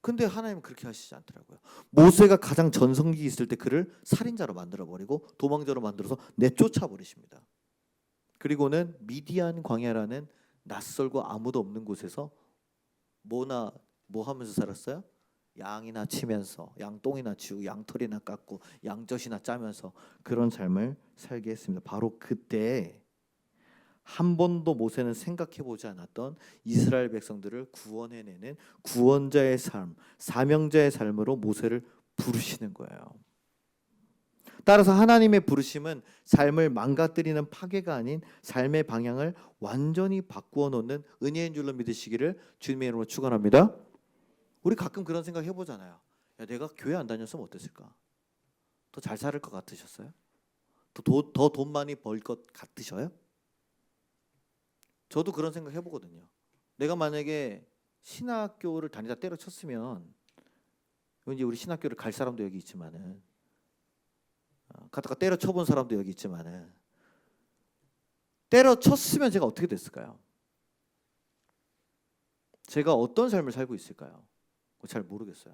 근데 하나님은 그렇게 하시지 않더라고요. 모세가 가장 전성기 있을 때 그를 살인자로 만들어버리고 도망자로 만들어서 내쫓아 버리십니다. 그리고는 미디안 광야라는 낯설고 아무도 없는 곳에서 뭐 하면서 살았어요? 양이나 치면서 양똥이나 치우고 양털이나 깎고 양젖이나 짜면서 그런 삶을 살게 했습니다. 바로 그때 한 번도 모세는 생각해보지 않았던 이스라엘 백성들을 구원해내는 구원자의 삶, 사명자의 삶으로 모세를 부르시는 거예요. 따라서 하나님의 부르심은 삶을 망가뜨리는 파괴가 아닌 삶의 방향을 완전히 바꾸어 놓는 은혜인 줄로 믿으시기를 주님의 이름으로 축원합니다. 우리 가끔 그런 생각 해보잖아요. 야, 내가 교회 안 다녔으면 어땠을까? 더 잘 살을 것 같으셨어요? 더 돈 많이 벌 것 같으셔요? 저도 그런 생각 해보거든요. 내가 만약에 신학교를 다니다 때려쳤으면, 이제 우리 신학교를 갈 사람도 여기 있지만은, 가다가 때려쳐본 사람도 여기 있지만은, 때려쳤으면 제가 어떻게 됐을까요? 제가 어떤 삶을 살고 있을까요? 잘 모르겠어요.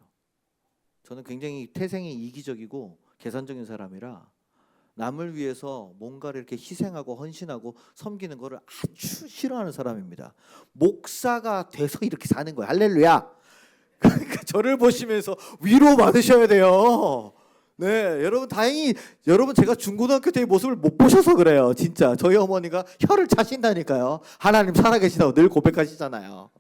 저는 굉장히 태생이 이기적이고 계산적인 사람이라 남을 위해서 뭔가를 이렇게 희생하고 헌신하고 섬기는 거를 아주 싫어하는 사람입니다. 목사가 돼서 이렇게 사는 거예요. 할렐루야. 그러니까 저를 보시면서 위로 받으셔야 돼요. 네, 여러분 다행히 여러분 제가 중고등학교 때의 모습을 못 보셔서 그래요. 진짜 저희 어머니가 혀를 차신다니까요. 하나님 살아계시다고 늘 고백하시잖아요.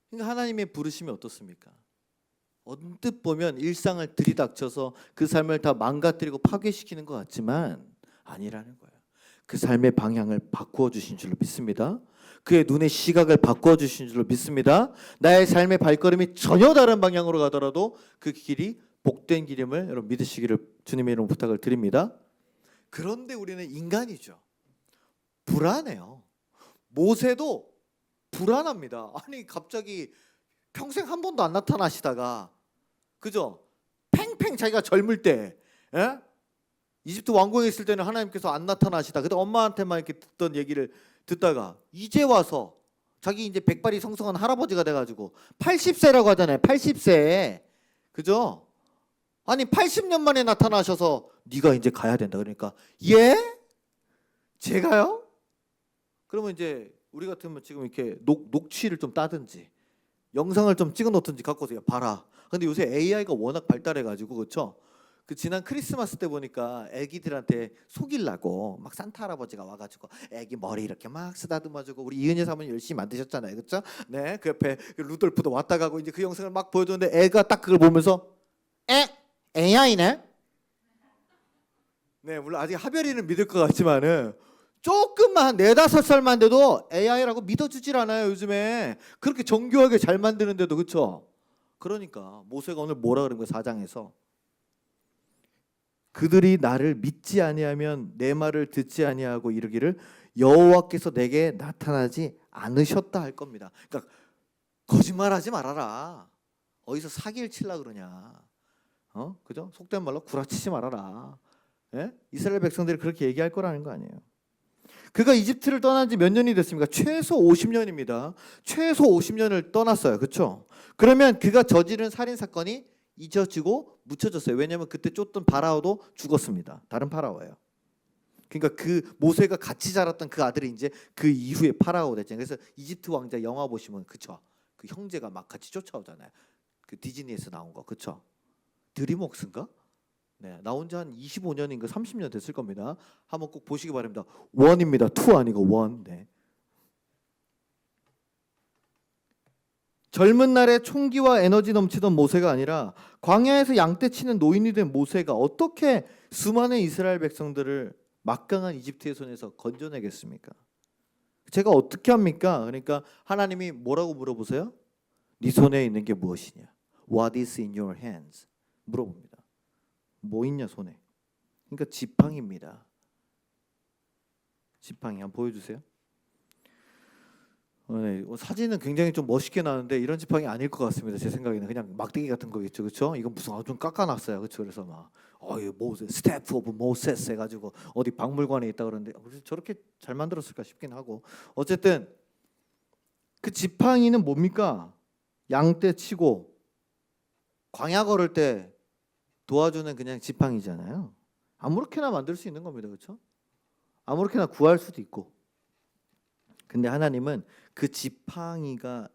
그러니까 하나님의 부르심이 어떻습니까? 언뜻 보면 일상을 들이닥쳐서 그 삶을 다 망가뜨리고 파괴시키는 것 같지만 아니라는 거예요. 그 삶의 방향을 바꾸어 주신 줄로 믿습니다. 그의 눈의 시각을 바꾸어 주신 줄로 믿습니다. 나의 삶의 발걸음이 전혀 다른 방향으로 가더라도 그 길이 복된 길임을 여러분 믿으시기를 주님의 이름으로 부탁을 드립니다. 그런데 우리는 인간이죠. 불안해요. 모세도 불안합니다. 아니 갑자기 평생 한 번도 안 나타나시다가 그죠? 팽팽 자기가 젊을 때 이집트 왕궁에 있을 때는 하나님께서 안 나타나시다. 그때 엄마한테만 이렇게 듣던 얘기를 듣다가 이제 와서 자기 이제 백발이 성성한 할아버지가 돼가지고 80세라고 하잖아요. 80세 그죠? 아니 80년 만에 나타나셔서 네가 이제 가야 된다. 그러니까 예? 제가요? 그러면 이제 우리 같으면 지금 이렇게 녹취를 좀 따든지 영상을 좀 찍어 놓든지 갖고 오세요. 봐라. 근데 요새 AI가 워낙 발달해가지고 그렇죠. 그 지난 크리스마스 때 보니까 애기들한테 속이려고 막 산타 할아버지가 와가지고 애기 머리 이렇게 막 쓰다듬어주고 우리 이은혜 사모님 열심히 만드셨잖아요, 그렇죠? 네, 그 옆에 루돌프도 왔다 가고 이제 그 영상을 막 보여줬는데 애가 딱 그걸 보면서 AI네? 네, 물론 아직 하별이는 믿을 것 같지만은. 조금만 한 4-5살만 돼도 AI라고 믿어주질 않아요. 요즘에 그렇게 정교하게 잘 만드는데도 그렇죠. 그러니까 모세가 오늘 뭐라 그런 거예요? 4장에서 그들이 나를 믿지 아니하면 내 말을 듣지 아니하고 이르기를 여호와께서 내게 나타나지 않으셨다 할 겁니다. 그러니까 거짓말하지 말아라. 어디서 사기를 치려 그러냐? 그죠? 속된 말로 구라치지 말아라. 예? 이스라엘 백성들이 그렇게 얘기할 거라는 거 아니에요. 그가 이집트를 떠난 지 몇 년이 됐습니까? 최소 50년입니다. 최소 50년을 떠났어요. 그렇죠? 그러면 그가 저지른 살인 사건이 잊어지고 묻혀졌어요. 왜냐하면 그때 쫓던 파라오도 죽었습니다. 다른 파라오예요. 그러니까 그 모세가 같이 자랐던 그 아들이 이제 그 이후에 파라오 됐잖아요. 그래서 이집트 왕자 영화 보시면 그쵸? 그 형제가 막 같이 쫓아오잖아요. 그 디즈니에서 나온 거 그쵸? 드림웍스인가? 네, 나온 지 한 25년인가 30년 됐을 겁니다. 한번 꼭 보시기 바랍니다. 원입니다. 투 아니고 원. 네. 젊은 날에 총기와 에너지 넘치던 모세가 아니라 광야에서 양떼치는 노인이 된 모세가 어떻게 수많은 이스라엘 백성들을 막강한 이집트의 손에서 건져내겠습니까? 제가 어떻게 합니까? 그러니까 하나님이 뭐라고 물어보세요? 네 손에 있는 게 무엇이냐? What is in your hands? 물어봅니다. 뭐 있냐 손에? 그러니까 지팡이입니다. 지팡이 한번 보여주세요. 네, 사진은 굉장히 좀 멋있게 나오는데 이런 지팡이 아닐 것 같습니다. 제 생각에는 그냥 막대기 같은 거겠죠, 그렇죠? 이건 무슨 좀 깎아놨어요, 그렇죠? 그래서 막 모세 스태프 오브 모세스 해가지고 어디 박물관에 있다 그러는데 저렇게 잘 만들었을까 싶긴 하고 어쨌든 그 지팡이는 뭡니까? 양떼 치고 광야 걸을 때 도와주는 그냥 지팡이잖아요. 아무렇게나 만들 수 있는 겁니다, 그렇죠? 아무렇게나 구할 수도 있고. 근데 하나님은 그 지팡이가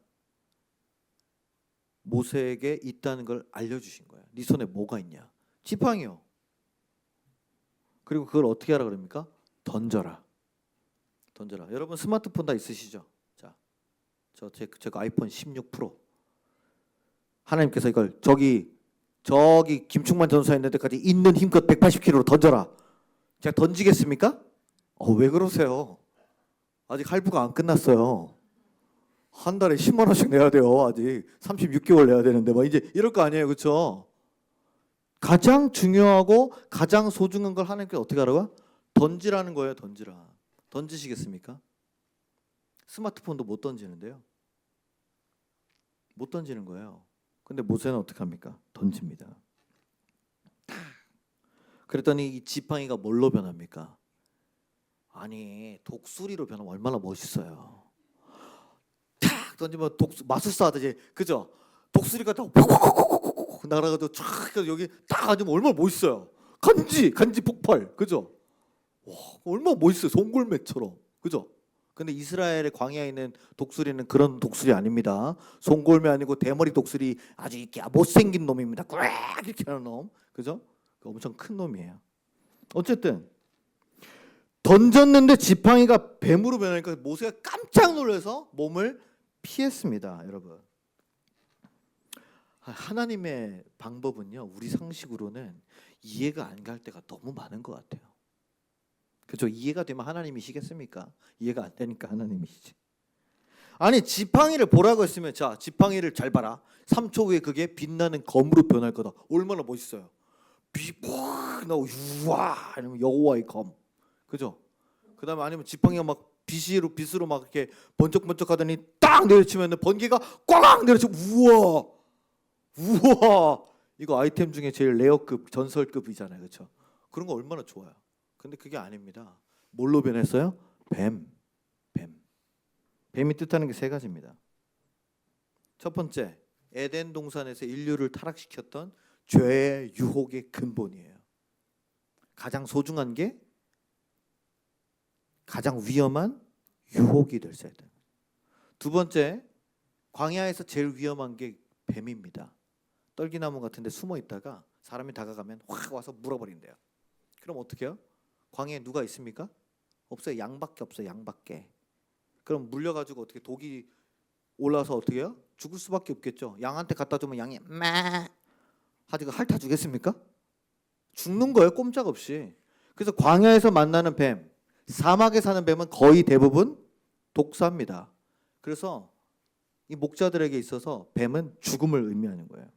모세에게 있다는 걸 알려주신 거예요. 네 손에 뭐가 있냐? 지팡이요. 그리고 그걸 어떻게 하라 그럽니까? 던져라. 던져라. 여러분 스마트폰 다 있으시죠? 자, 제가 아이폰 16 프로. 하나님께서 이걸 저기 김충만 전사 있는 데까지 있는 힘껏 180kg로 던져라. 제가 던지겠습니까? 왜 그러세요? 아직 할부가 안 끝났어요. 한 달에 10만 원씩 내야 돼요. 아직 36개월 내야 되는데 막 이제 이럴 거 아니에요, 그렇죠? 가장 중요하고 가장 소중한 걸 하나님께서 어떻게 하라고요? 던지라는 거예요, 던지라. 던지시겠습니까? 스마트폰도 못 던지는데요. 못 던지는 거예요. 근데 모세는 어떻게 합니까? 던집니다. 그랬더니 이 지팡이가 뭘로 변합니까? 아니 독수리로 변하면 얼마나 멋있어요. 탁 던지면 마술사 하듯이 그죠? 독수리가 딱 날아가도 촥 여기 딱 앉으면 얼마나 멋있어요. 간지 폭발 그죠? 와 얼마나 멋있어요. 송골매처럼 그죠? 근데 이스라엘의 광야에 있는 독수리는 그런 독수리 아닙니다. 송골매 아니고 대머리 독수리 아주 이렇게 못생긴 놈입니다. 꽉 이렇게 하는 놈 그죠? 엄청 큰 놈이에요. 어쨌든 던졌는데 지팡이가 뱀으로 변하니까 모세가 깜짝 놀라서 몸을 피했습니다. 여러분 하나님의 방법은요 우리 상식으로는 이해가 안 갈 때가 너무 많은 것 같아요. 그렇죠? 이해가 되면 하나님이시겠습니까? 이해가 안 되니까 하나님이시지. 아니 지팡이를 보라고 했으면 자 지팡이를 잘 봐라. 3초 후에 그게 빛나는 검으로 변할 거다. 얼마나 멋있어요. 빛이 팍 나오고 우와 이러면 여호와의 검 그죠? 그다음에 아니면 지팡이가 막 빛으로 막 이렇게 번쩍번쩍하더니 딱 내려치면 번개가 꽝 내려치고 우와 이거 아이템 중에 제일 레어급 전설급이잖아요, 그렇죠? 그런 거 얼마나 좋아요. 근데 그게 아닙니다. 뭘로 변했어요? 뱀이 뜻하는 게 세 가지입니다. 첫 번째 에덴 동산에서 인류를 타락시켰던 죄의 유혹의 근본이에요. 가장 소중한 게 가장 위험한 유혹이 될 수 있다. 두 번째, 광야에서 제일 위험한 게 뱀입니다. 떨기나무 같은 데 숨어 있다가 사람이 다가가면 확 와서 물어버린대요. 그럼 어떻게 해요? 광야에 누가 있습니까? 없어요. 양밖에 없어요. 양밖에. 그럼 물려가지고 어떻게 독이 올라서 어떻게 해요? 죽을 수밖에 없겠죠. 양한테 갖다 주면 양이 매 하지가 핥아 주겠습니까? 죽는 거예요. 꼼짝없이. 그래서 광야에서 만나는 뱀, 사막에 사는 뱀은 거의 대부분 독사입니다. 그래서 이 목자들에게 있어서 뱀은 죽음을 의미하는 거예요.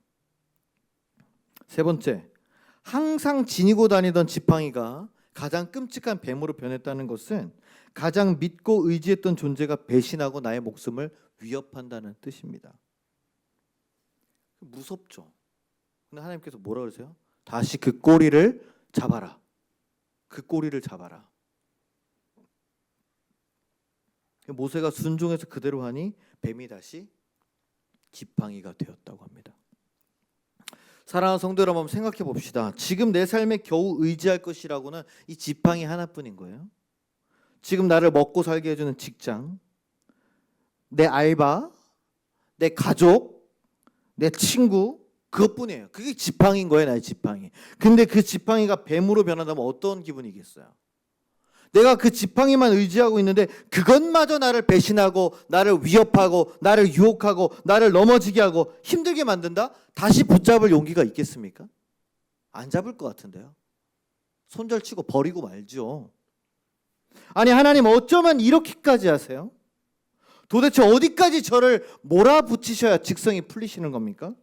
세 번째, 항상 지니고 다니던 지팡이가 가장 끔찍한 뱀으로 변했다는 것은 가장 믿고 의지했던 존재가 배신하고 나의 목숨을 위협한다는 뜻입니다. 무섭죠. 근데 하나님께서 뭐라 그러세요? 다시 그 꼬리를 잡아라. 그 꼬리를 잡아라. 모세가 순종해서 그대로 하니 뱀이 다시 지팡이가 되었다고 합니다. 사랑하는 성도 여러분, 한번 생각해 봅시다. 지금 내 삶에 겨우 의지할 것이라고는 이 지팡이 하나뿐인 거예요. 지금 나를 먹고 살게 해주는 직장, 내 알바, 내 가족, 내 친구, 그것뿐이에요. 그게 지팡이인 거예요, 나의 지팡이. 근데 그 지팡이가 뱀으로 변한다면 어떤 기분이겠어요? 내가 그 지팡이만 의지하고 있는데 그것마저 나를 배신하고 나를 위협하고 나를 유혹하고 나를 넘어지게 하고 힘들게 만든다? 다시 붙잡을 용기가 있겠습니까? 안 잡을 것 같은데요. 손절치고 버리고 말죠. 아니 하나님 어쩌면 이렇게까지 하세요? 도대체 어디까지 저를 몰아붙이셔야 직성이 풀리시는 겁니까?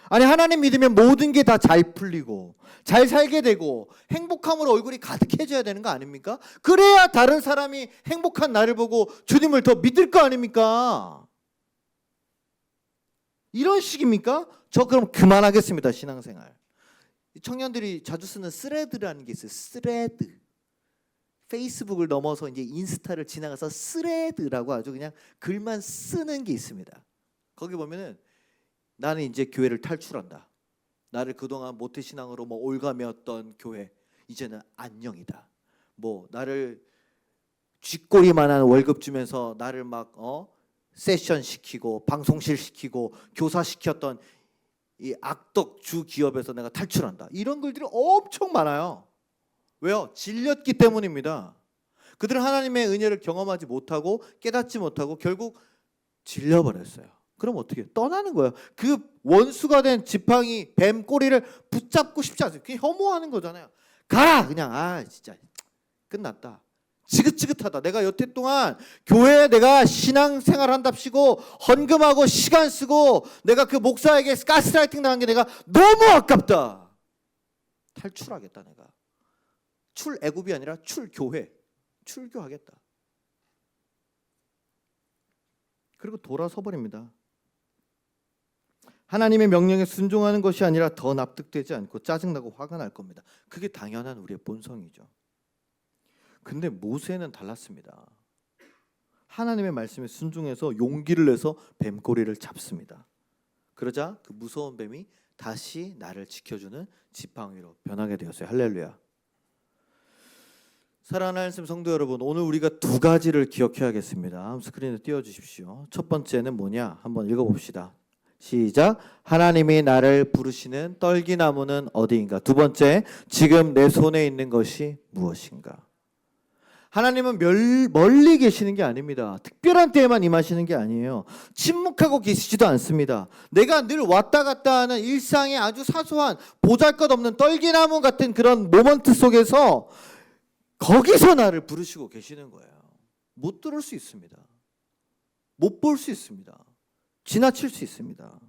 아니 하나님 믿으면 모든 게 다 잘 풀리고 잘 살게 되고 행복함으로 얼굴이 가득해져야 되는 거 아닙니까? 그래야 다른 사람이 행복한 나를 보고 주님을 더 믿을 거 아닙니까? 이런 식입니까? 저 그럼 그만하겠습니다. 신앙생활. 청년들이 자주 쓰는 스레드라는 게 있어요. 스레드. 페이스북을 넘어서 이제 인스타를 지나가서 스레드라고 아주 그냥 글만 쓰는 게 있습니다. 거기 보면은 나는 이제 교회를 탈출한다. 나를 그동안 모태신앙으로 뭐 올가매었던 교회 이제는 안녕이다. 뭐 나를 쥐꼬리만한 월급 주면서 나를 막 세션 시키고 방송실 시키고 교사 시켰던 이 악덕 주 기업에서 내가 탈출한다. 이런 글들이 엄청 많아요. 왜요? 질렸기 때문입니다. 그들은 하나님의 은혜를 경험하지 못하고 깨닫지 못하고 결국 질려버렸어요. 그럼 어떻게 해요? 떠나는 거예요. 그 원수가 된 지팡이 뱀 꼬리를 붙잡고 싶지 않아요. 그냥 혐오하는 거잖아요. 가라 그냥. 진짜 끝났다. 지긋지긋하다. 내가 여태 동안 교회에 내가 신앙생활 한답시고 헌금하고 시간 쓰고 내가 그 목사에게 가스라이팅 당한 게 내가 너무 아깝다. 탈출하겠다 내가. 출애굽이 아니라 출교회. 출교하겠다. 그리고 돌아서 버립니다. 하나님의 명령에 순종하는 것이 아니라 더 납득되지 않고 짜증나고 화가 날 겁니다. 그게 당연한 우리의 본성이죠. 근데 모세는 달랐습니다. 하나님의 말씀에 순종해서 용기를 내서 뱀꼬리를 잡습니다. 그러자 그 무서운 뱀이 다시 나를 지켜주는 지팡이로 변하게 되었어요. 할렐루야. 사랑하는 하나님 성도 여러분, 오늘 우리가 두 가지를 기억해야겠습니다. 스크린에 띄워주십시오. 첫 번째는 뭐냐? 한번 읽어봅시다. 시작. 하나님이 나를 부르시는 떨기나무는 어디인가? 두 번째, 지금 내 손에 있는 것이 무엇인가? 하나님은 멀리 계시는 게 아닙니다. 특별한 때에만 임하시는 게 아니에요. 침묵하고 계시지도 않습니다. 내가 늘 왔다 갔다 하는 일상의 아주 사소한 보잘것없는 떨기나무 같은 그런 모먼트 속에서 거기서 나를 부르시고 계시는 거예요. 못 들을 수 있습니다. 못 볼 수 있습니다. 지나칠 수 있습니다.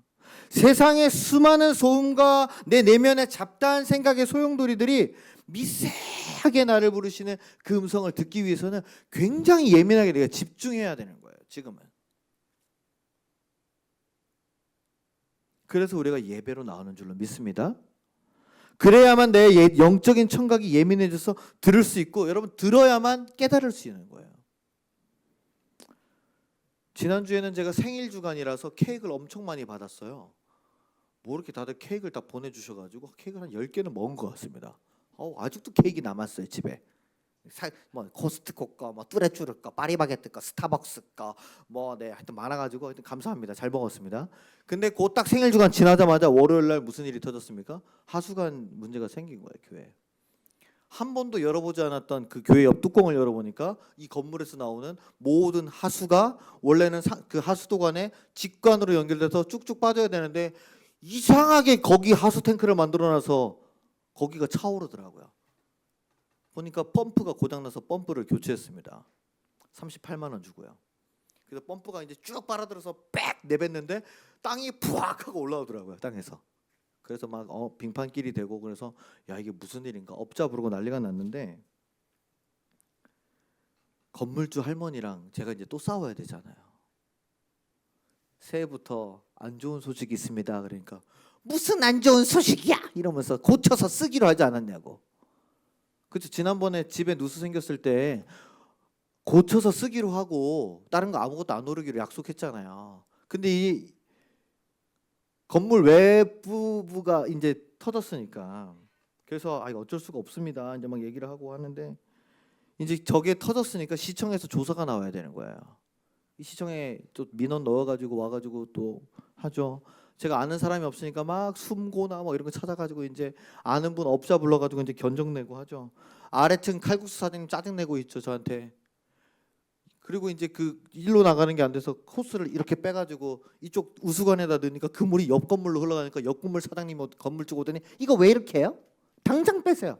세상의 수많은 소음과 내 내면의 잡다한 생각의 소용돌이들이 미세하게 나를 부르시는 그 음성을 듣기 위해서는 굉장히 예민하게 내가 집중해야 되는 거예요. 지금은. 그래서 우리가 예배로 나오는 줄로 믿습니다. 그래야만 내 영적인 청각이 예민해져서 들을 수 있고 여러분 들어야만 깨달을 수 있는 거예요. 지난주에는 제가 생일 주간이라서 케이크를 엄청 많이 받았어요. 뭐 이렇게 다들 케이크를 다 보내주셔가지고 케이크를 한 10개는 먹은 것 같습니다. 아직도 케이크 남았어요 집에. 뭐 코스트코 거, 뭐 뚜레쥬르 거, 파리바게뜨 거, 스타벅스 거, 하여튼 많아가지고 하여튼 감사합니다. 잘 먹었습니다. 근데 그 딱 생일 주간 지나자마자 월요일 날 무슨 일이 터졌습니까? 하수관 문제가 생긴 거예요 교회. 한 번도 열어보지 않았던 그 교회 옆 뚜껑을 열어보니까 이 건물에서 나오는 모든 하수가 원래는 그 하수도관에 직관으로 연결돼서 쭉쭉 빠져야 되는데 이상하게 거기 하수 탱크를 만들어놔서 거기가 차오르더라고요. 보니까 펌프가 고장나서 펌프를 교체했습니다. 38만 원 주고요. 그래서 펌프가 이제 쭉 빨아들여서 빽 내뱉는데 땅이 부악 하고 올라오더라고요. 땅에서. 그래서 막 빙판길이 되고 그래서 야 이게 무슨 일인가 업자 부르고 난리가 났는데 건물주 할머니랑 제가 이제 또 싸워야 되잖아요. 새해부터 안 좋은 소식이 있습니다. 그러니까 무슨 안 좋은 소식이야 이러면서 고쳐서 쓰기로 하지 않았냐고. 그렇죠. 지난번에 집에 누수 생겼을 때 고쳐서 쓰기로 하고 다른 거 아무것도 안 오르기로 약속했잖아요. 근데 이 건물 외부부가 이제 터졌으니까 그래서 이거 어쩔 수가 없습니다. 이제 막 얘기를 하고 하는데 이제 저게 터졌으니까 시청에서 조사가 나와야 되는 거예요. 이 시청에 또 민원 넣어가지고 와가지고 또 하죠. 제가 아는 사람이 없으니까 막 숨고나 뭐 이런 거 찾아가지고 이제 아는 분 업자 불러가지고 이제 견적 내고 하죠. 아래층 칼국수 사장님 짜증 내고 있죠 저한테. 그리고 이제 그 일로 나가는 게 안 돼서 코스를 이렇게 빼가지고 이쪽 우수관에다 넣으니까 그 물이 옆 건물로 흘러가니까 옆 건물 사장님 건물쪽 오더니 이거 왜 이렇게 해요? 당장 빼세요.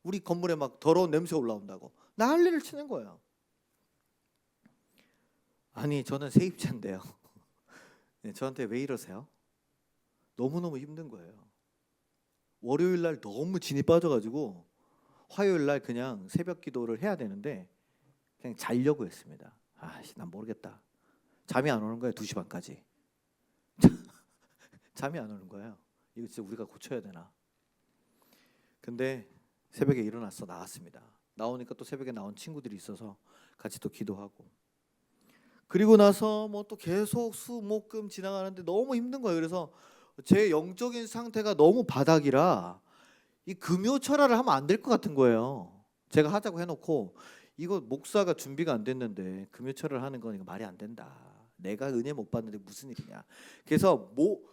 우리 건물에 막 더러운 냄새 올라온다고 난리를 치는 거예요. 아니 저는 세입자인데요. 네, 저한테 왜 이러세요? 너무너무 힘든 거예요. 월요일 날 너무 진이 빠져가지고 화요일 날 그냥 새벽 기도를 해야 되는데 그냥 자려고 했습니다. 아씨 난 모르겠다. 잠이 안 오는 거예요. 2시 반까지. 잠이 안 오는 거예요. 이거 진짜 우리가 고쳐야 되나. 근데 새벽에 일어났어 나왔습니다. 나오니까 또 새벽에 나온 친구들이 있어서 같이 또 기도하고 그리고 나서 뭐 또 계속 수목금 지나가는데 너무 힘든 거예요. 그래서 제 영적인 상태가 너무 바닥이라 이 금요철화를 하면 안 될 것 같은 거예요. 제가 하자고 해놓고 이거 목사가 준비가 안 됐는데 금요철화를 하는 건 이거 말이 안 된다. 내가 은혜 못 받는데 무슨 일이냐. 그래서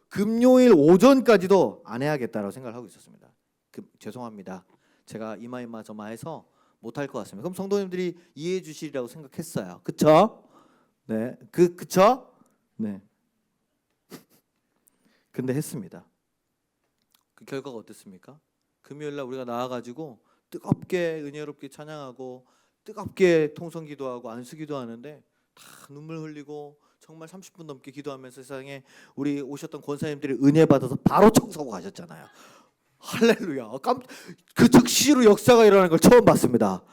금요일 오전까지도 안 해야겠다라고 생각을 하고 있었습니다. 죄송합니다. 제가 이마저마해서 못할 것 같습니다. 그럼 성도님들이 이해해 주시리라고 생각했어요. 그쵸? 네, 그쵸? 네. 근데 했습니다. 그 결과가 어땠습니까? 금요일 날 우리가 나와가지고 뜨겁게 은혜롭게 찬양하고 뜨겁게 통성기도하고 안수기도하는데 다 눈물 흘리고 정말 30분 넘게 기도하면서 세상에 우리 오셨던 권사님들이 은혜 받아서 바로 청소하고 가셨잖아요. 할렐루야. 그 즉시로 역사가 일어나는 걸 처음 봤습니다.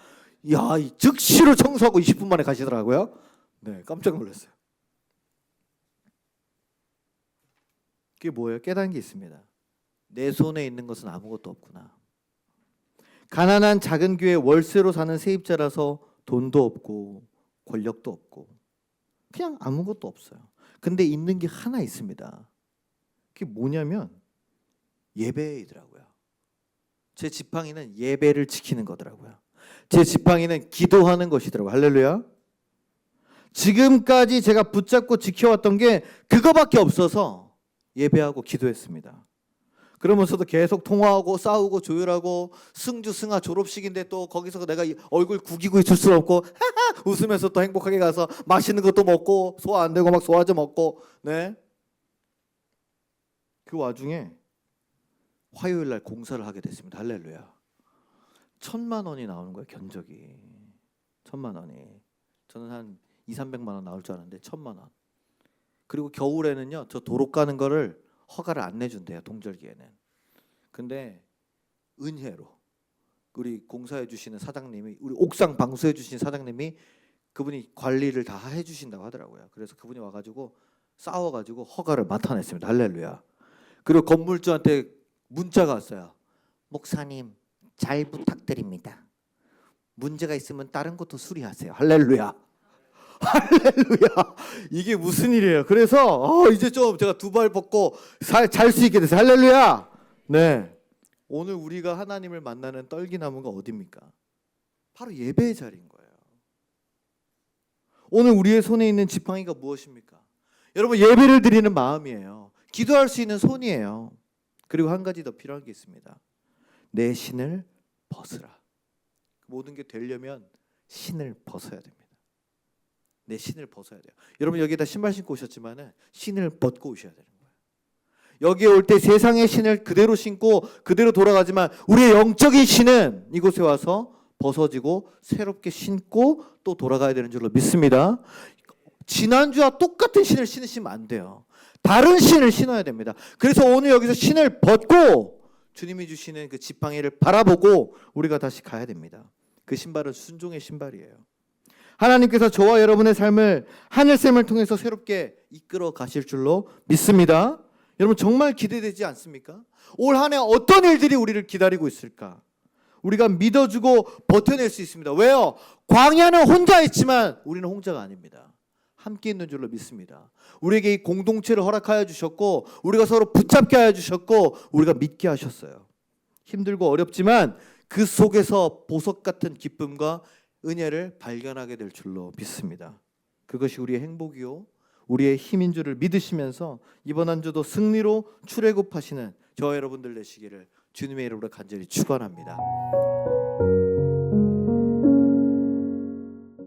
야, 즉시로 청소하고 20분 만에 가시더라고요. 네, 깜짝 놀랐어요. 그게 뭐예요? 깨달은 게 있습니다. 내 손에 있는 것은 아무것도 없구나. 가난한 작은 교회 월세로 사는 세입자라서 돈도 없고 권력도 없고 그냥 아무것도 없어요. 근데 있는 게 하나 있습니다. 그게 뭐냐면 예배이더라고요. 제 지팡이는 예배를 지키는 거더라고요. 제 지팡이는 기도하는 것이더라고요. 할렐루야. 지금까지 제가 붙잡고 지켜왔던 게 그거밖에 없어서 예배하고 기도했습니다. 그러면서도 계속 통화하고 싸우고 조율하고 승주 승아 졸업식인데 또 거기서 내가 얼굴 구기고 있을 수 없고 웃으면서 또 행복하게 가서 맛있는 것도 먹고 소화 안 되고 막 소화제 먹고 네. 그 와중에 화요일 날 공사를 하게 됐습니다. 할렐루야. 1,000만 원이 나오는 거예요. 견적이 1,000만 원이. 저는 한 200~300만 원 나올 줄 알았는데 1,000만 원. 그리고 겨울에는요. 저 도로 까는 거를 허가를 안 내준대요. 동절기에는. 근데 은혜로 우리 공사해 주시는 사장님이 우리 옥상 방수해 주신 사장님이 그분이 관리를 다 해주신다고 하더라고요. 그래서 그분이 와가지고 싸워가지고 허가를 맡아냈습니다. 할렐루야. 그리고 건물주한테 문자가 왔어요. 목사님 잘 부탁드립니다. 문제가 있으면 다른 것도 수리하세요. 할렐루야. 할렐루야. 이게 무슨 일이에요. 그래서 이제 좀 제가 두 발 벗고 잘 수 있게 됐어요. 할렐루야. 네. 오늘 우리가 하나님을 만나는 떨기나무가 어디입니까? 바로 예배의 자리인 거예요. 오늘 우리의 손에 있는 지팡이가 무엇입니까? 여러분 예배를 드리는 마음이에요. 기도할 수 있는 손이에요. 그리고 한 가지 더 필요한 게 있습니다. 내 신을 벗으라. 모든 게 되려면 신을 벗어야 됩니다. 내 신을 벗어야 돼요. 여러분 여기다 신발 신고 오셨지만은 신을 벗고 오셔야 되는 거예요. 여기에 올 때 세상의 신을 그대로 신고 그대로 돌아가지만 우리의 영적인 신은 이곳에 와서 벗어지고 새롭게 신고 또 돌아가야 되는 줄로 믿습니다. 지난주와 똑같은 신을 신으시면 안 돼요. 다른 신을 신어야 됩니다. 그래서 오늘 여기서 신을 벗고 주님이 주시는 그 지팡이를 바라보고 우리가 다시 가야 됩니다. 그 신발은 순종의 신발이에요. 하나님께서 저와 여러분의 삶을 하늘샘을 통해서 새롭게 이끌어 가실 줄로 믿습니다. 여러분 정말 기대되지 않습니까? 올 한 해 어떤 일들이 우리를 기다리고 있을까? 우리가 믿어주고 버텨낼 수 있습니다. 왜요? 광야는 혼자 있지만 우리는 혼자가 아닙니다. 함께 있는 줄로 믿습니다. 우리에게 이 공동체를 허락하여 주셨고 우리가 서로 붙잡게 하여 주셨고 우리가 믿게 하셨어요. 힘들고 어렵지만 그 속에서 보석 같은 기쁨과 은혜를 발견하게 될 줄로 믿습니다. 그것이 우리의 행복이요 우리의 힘인 줄을 믿으시면서 이번 한 주도 승리로 출애굽하시는 저와 여러분들 되시기를 주님의 이름으로 간절히 축원합니다.